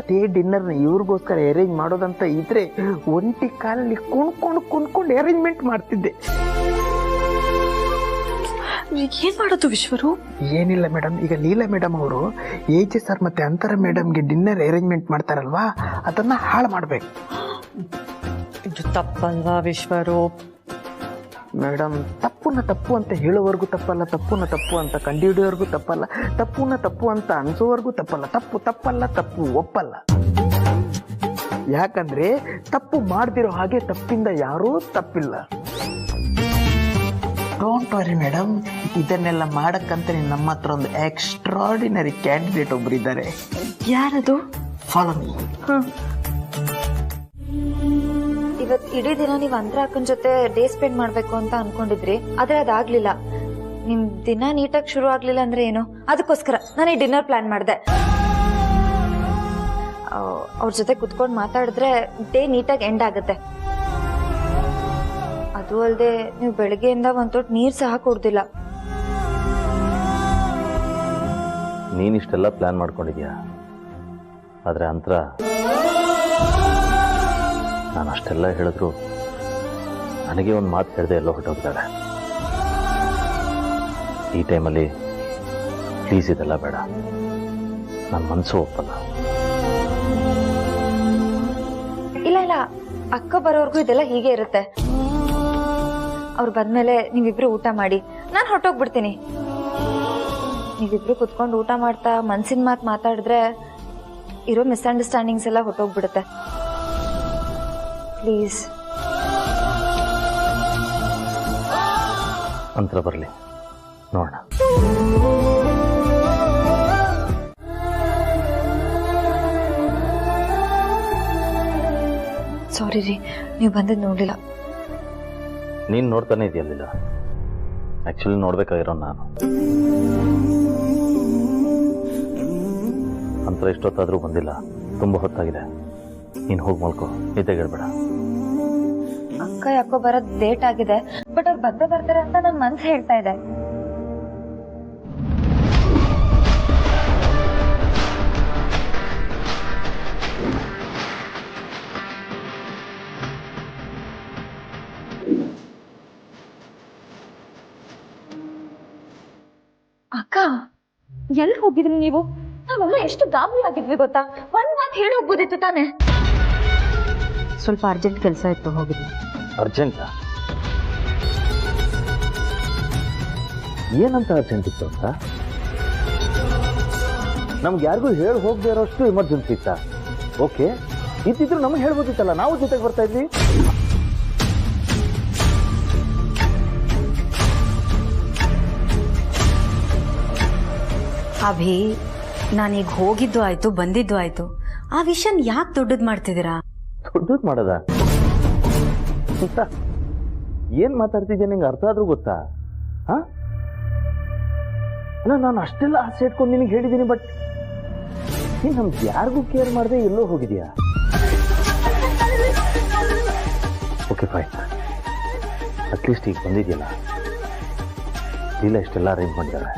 Speaker 2: ಅದೇ ಡಿನ್ನರ್ನ ಇವ್ರಿಗೋಸ್ಕರ ಅರೇಂಜ್ ಮಾಡೋದಂತ ಇದ್ರೆ ಒಂಟಿ ಕಾಲಲ್ಲಿ ಕುಣ್ಕೊಂಡು ಅರೇಂಜ್ಮೆಂಟ್ ಮಾಡ್ತಿದ್ದೆ.
Speaker 1: ಏನ್ ಮಾಡೋದು ವಿಶ್ವರು?
Speaker 2: ಏನಿಲ್ಲ ಮೇಡಮ್, ಈಗ ಲೀಲಾ ಮೇಡಮ್ ಅವರು ಏಜೆ ಸರ್ ಮತ್ತೆ ಅಂತರ ಮೇಡಮ್ಗೆ ಡಿನ್ನರ್ ಅರೇಂಜ್ಮೆಂಟ್ ಮಾಡ್ತಾರಲ್ವಾ, ಅದನ್ನ ಹಾಳು ಮಾಡ್ಬೇಕು.
Speaker 1: ಇದು ತಪ್ಪಲ್ವಾ ವಿಶ್ವರು?
Speaker 2: ಮೇಡಮ್, ತಪ್ಪುನ ತಪ್ಪು ಅಂತ ಹೇಳೋವರೆಗೂ ತಪ್ಪಲ್ಲ, ತಪ್ಪುನ ತಪ್ಪು ಅಂತ ಕಂಡುಹಿಡಿಯೋವರೆಗೂ ತಪ್ಪಲ್ಲ, ತಪ್ಪುನ ತಪ್ಪು ಅಂತ ಅನ್ಸೋವರೆಗೂ ತಪ್ಪಲ್ಲ. ತಪ್ಪು ತಪ್ಪಲ್ಲ, ತಪ್ಪು ಒಪ್ಪಲ್ಲ. ಯಾಕಂದ್ರೆ ತಪ್ಪು ಮಾಡ್ದಿರೋ ಹಾಗೆ ತಪ್ಪಿಂದ ಯಾರೂ ತಪ್ಪಿಲ್ಲ. ಡೋಂಟ್ ವರಿ ಮೇಡಮ್, ಇದನ್ನೆಲ್ಲ ಮಾಡಕ್ಕಂತ ನಮ್ಮ ಹತ್ರ ಒಂದು ಎಕ್ಸ್ಟ್ರಾರ್ಡಿನರಿ ಕ್ಯಾಂಡಿಡೇಟ್ ಒಬ್ರು ಇದ್ದಾರೆ.
Speaker 1: ಯಾರದು?
Speaker 2: Follow me.
Speaker 14: ಇವತ್ ಇಡೀ ದಿನ ನೀವ್ ಅಂತರ ಅಕ್ಕನ ಜೊತೆ ಡೇ ಸ್ಪೆಂಡ್ ಮಾಡ್ಬೇಕು ಅಂತ ಅನ್ಕೊಂಡಿದ್ರಿ, ಆದ್ರೆ ಅದಾಗ್ಲಿಲ್ಲ. ನಿಮ್ ದಿನ ನೀಟಾಗಿ ಶುರು ಆಗ್ಲಿಲ್ಲ ಅಂದ್ರೆ ಏನು, ಅದಕ್ಕೋಸ್ಕರ ನಾನು ಈ ಡಿನ್ನರ್ ಪ್ಲಾನ್ ಮಾಡಿದೆ. ಅವ್ರ ಜೊತೆ ಕುತ್ಕೊಂಡು ಮಾತಾಡಿದ್ರೆ ಡೇ ನೀಟಾಗಿ ಎಂಡ್ ಆಗುತ್ತೆ. ಅದು ಅಲ್ಲದೆ ನೀವು ಬೆಳಗ್ಗೆಯಿಂದ ಒಂದ್ ತೊಟ್ಟು ನೀರ್ ಸಹ ಕುಡ್ದಿಲ್ಲ.
Speaker 11: ನೀನಿಷ್ಟೆಲ್ಲ ಪ್ಲಾನ್ ಮಾಡ್ಕೊಂಡಿದ್ಯಾ, ಆದ್ರೆ ಅಂತರ ನಾನು ಅಷ್ಟೆಲ್ಲ ಹೇಳಿದ್ರು ನನಗೆ ಒಂದು ಮಾತು ಹೇಳಿದೆ ಎಲ್ಲೋ ಹೊರಟೋಗಿದ್ದಾಳೆ. ಈ ಟೈಮಲ್ಲಿ ಪ್ಲೀಸ್ ಇದೆಲ್ಲ ಬೇಡ, ನನ್ನ ಮನಸ್ಸು ಒಪ್ಪಲ್ಲ.
Speaker 14: ಇಲ್ಲ ಇಲ್ಲ, ಅಕ್ಕ ಬರೋರ್ಗು ಇದೆಲ್ಲ ಹೀಗೆ ಇರುತ್ತೆ. ಅವ್ರು ಬಂದ್ಮೇಲೆ ನೀವಿಬ್ರು ಊಟ ಮಾಡಿ ನಾನು ಹೊರಟೋಗ್ಬಿಡ್ತೀನಿ. ನೀವಿಬ್ರು ಕುತ್ಕೊಂಡು ಊಟ ಮಾಡ್ತಾ ಮನ್ಸಿನ ಮಾತು ಮಾತಾಡಿದ್ರೆ ಇರೋ ಮಿಸ್ಅಂಡರ್ಸ್ಟ್ಯಾಂಡಿಂಗ್ಸ್ ಎಲ್ಲ ಹೊರಟೋಗ್ಬಿಡುತ್ತೆ. ಪ್ಲೀಸ್.
Speaker 11: ಅಂತರ ಬರಲಿ, ನೋಡೋಣ.
Speaker 14: ಸಾರಿ ರೀ, ನೀವು ಬಂದದ್ದು ನೋಡಲಿಲ್ಲ.
Speaker 11: ನೀನು ನೋಡ್ತಾನೆ ಇದೆಯಲ್ಲಿಲ್ಲ, ಆಕ್ಚುಲಿ ನೋಡ್ಬೇಕಾಗಿರೋ ನಾನು. ಅಂತರ ಇಷ್ಟೊತ್ತಾದ್ರೂ ಬಂದಿಲ್ಲ, ತುಂಬ ಹೊತ್ತಾಗಿದೆ. ನೀನು ಹೋಗಿ ಮಲ್ಕೋ, ನಿದ್ದೆಗೇಳ್ಬೇಡ.
Speaker 14: ಅಕ್ಕ ಯಾಕೋ ಬರೋದ್ ಲೇಟ್ ಆಗಿದೆ, ಬಟ್ ಅವ್ರು ಬಂದೇ ಬರ್ತಾರೆ ಅಂತ ನನ್ ಮನ್ಸು ಹೇಳ್ತಾ ಇದೆ. ಅಕ್ಕ, ಎಲ್ಲಿ ಹೋಗಿದ್ರಿ ನೀವು? ನಾವೆಲ್ಲ ಎಷ್ಟು ಗಾಬರಿ ಆಗಿದ್ವಿ ಗೊತ್ತಾ? 1 ಮಂತ್ ಅಂತ ಹೇಳಿ ಹೋಗ್ಬೋದಿತ್ತು ತಾನೆ.
Speaker 5: ಸ್ವಲ್ಪ ಅರ್ಜೆಂಟ್ ಕೆಲಸ ಇತ್ತು, ಹೋಗಿದ್ವಿ.
Speaker 11: ಅರ್ಜೆಂಟಾ? ಏನಂತ ಅರ್ಜೆಂಟ್ ಇತ್ತು ಅಂತ? ನಮ್ಗೆ ಯಾರಿಗೂ ಹೇಳಿ ಹೋಗದೆ ಇರೋಷ್ಟು ಎಮರ್ಜೆನ್ಸಿ ಇತ್ತಾ? ಓಕೆ, ಇದ್ದಿದ್ರು ನಮ್ಗೆ ಹೇಳ್ಬೋದಿತ್ತಲ್ಲ, ನಾವು ಜೊತೆಗೆ ಬರ್ತಾ ಇದ್ವಿ.
Speaker 5: ಅಭಿ, ನಾನೀಗ ಹೋಗಿದ್ದು ಆಯ್ತು, ಬಂದಿದ್ದು ಆಯ್ತು. ಆ ವಿಷಯನ್ ಯಾಕೆ ದೊಡ್ಡದ್ ಮಾಡ್ತಿದ್ದೀರಾ?
Speaker 11: ದೊಡ್ಡದ್ ಮಾಡೋದ? ಏನ್ ಮಾತಾಡ್ತಿದ್ಯಾ, ನಿಂಗೆ ಅರ್ಥ ಆದ್ರೂ ಗೊತ್ತಾ? ಅಲ್ಲ, ನಾನು ಅಷ್ಟೆಲ್ಲ ಆಸೆ ಇಟ್ಕೊಂಡು ನಿನಗೆ ಹೇಳಿದ್ದೀನಿ, ಬಟ್ ನೀನ್ ನಮ್ಗೆ ಯಾರಿಗೂ ಕೇರ್ ಮಾಡದೆ ಎಲ್ಲೋ ಹೋಗಿದ್ಯಾ? ಓಕೆ ಫೈನ್, ಅಟ್ಲೀಸ್ಟ್ ಈಗ ಬಂದಿದ್ಯಲ್ಲ, ಇಲ್ಲ ಇಷ್ಟೆಲ್ಲ ಅರೇಂಜ್ ಮಾಡಿದ್ದಾರೆ,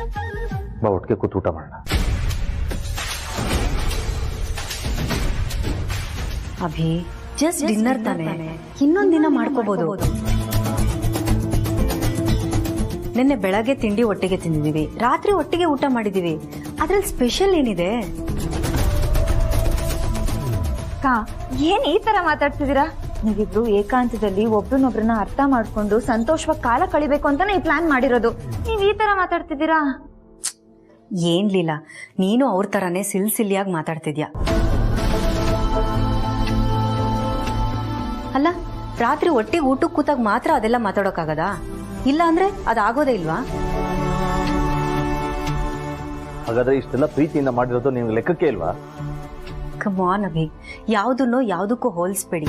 Speaker 11: ಬಾ ಒಟ್ಟಿಗೆ ಕೂತು ಊಟ ಮಾಡೋಣ.
Speaker 5: ಅಭಿ, ಜಸ್ಟ್ ಡಿನ್ನರ್ ತಾನೆ, ಇನ್ನೊಂದಿನ ಮಾಡ್ಕೋಬಹುದು. ನಿನ್ನೆ ಬೆಳಗ್ಗೆ ತಿಂಡಿ ಒಟ್ಟಿಗೆ ತಿಂದಿದೀವಿ, ರಾತ್ರಿ ಒಟ್ಟಿಗೆ ಊಟ ಮಾಡಿದೀವಿ. ಅದ್ರಲ್ಲಿ ಸ್ಪೆಷಲ್ ಏನಿದೆ?
Speaker 14: ಏನ್ ಈ ತರ ಮಾತಾಡ್ತಿದ್ದೀರಾ? ನೀವಿಬ್ರು ಏಕಾಂತದಲ್ಲಿ ಒಬ್ರನ್ನೊಬ್ರನ್ನ ಅರ್ಥ ಮಾಡ್ಕೊಂಡು ಸಂತೋಷವಾಗಿ ಕಾಲ ಕಳಿಬೇಕು ಅಂತಾನೆ ಈ ಪ್ಲಾನ್ ಮಾಡಿರೋದು. ನೀವ್ ಈ ತರ ಮಾತಾಡ್ತಿದ್ದೀರಾ?
Speaker 5: ಏನ್ ಲೀಲಾ, ನೀನು ಅವ್ರ ತರಾನೇ ಸಿಲ್ಸಿಲಿಯಾಗಿ ಮಾತಾಡ್ತಿದ್ಯಾ. ಅಲ್ಲ, ರಾತ್ರಿ ಒಟ್ಟಿಗೆ ಊಟಕ್ಕೆ ಕೂತಾಗ ಮಾತ್ರ ಅದೆಲ್ಲ ಮಾತಾಡೋಕ್ಕಾಗದಾ? ಇಲ್ಲ ಅಂದ್ರೆ ಅದಾಗೋದೇ ಇಲ್ವಾ?
Speaker 11: ಹಾಗಾದ್ರೆ ಇಷ್ಟೆಲ್ಲ ಪ್ರೀತಿಯಿಂದ ಮಾಡಿರೋದು ನಿಮ್ಗೆ ಲೆಕ್ಕಕ್ಕೆ ಇಲ್ವಾ?
Speaker 5: ಕಮ್ ಆನ್ ಅಭಿ, ಯಾವುದನ್ನೋ ಯಾವುದಕ್ಕೂ ಹೋಲಿಸ್ಬೇಡಿ.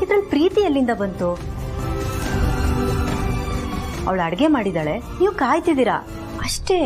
Speaker 5: ಇದ್ರಲ್ಲಿ ಪ್ರೀತಿ ಎಲ್ಲಿಂದ ಬಂತು? ಅವಳು ಅಡ್ಗೆ ಮಾಡಿದಾಳೆ, ನೀವು ಕಾಯ್ತಿದ್ದೀರಾ ಅಷ್ಟೇ.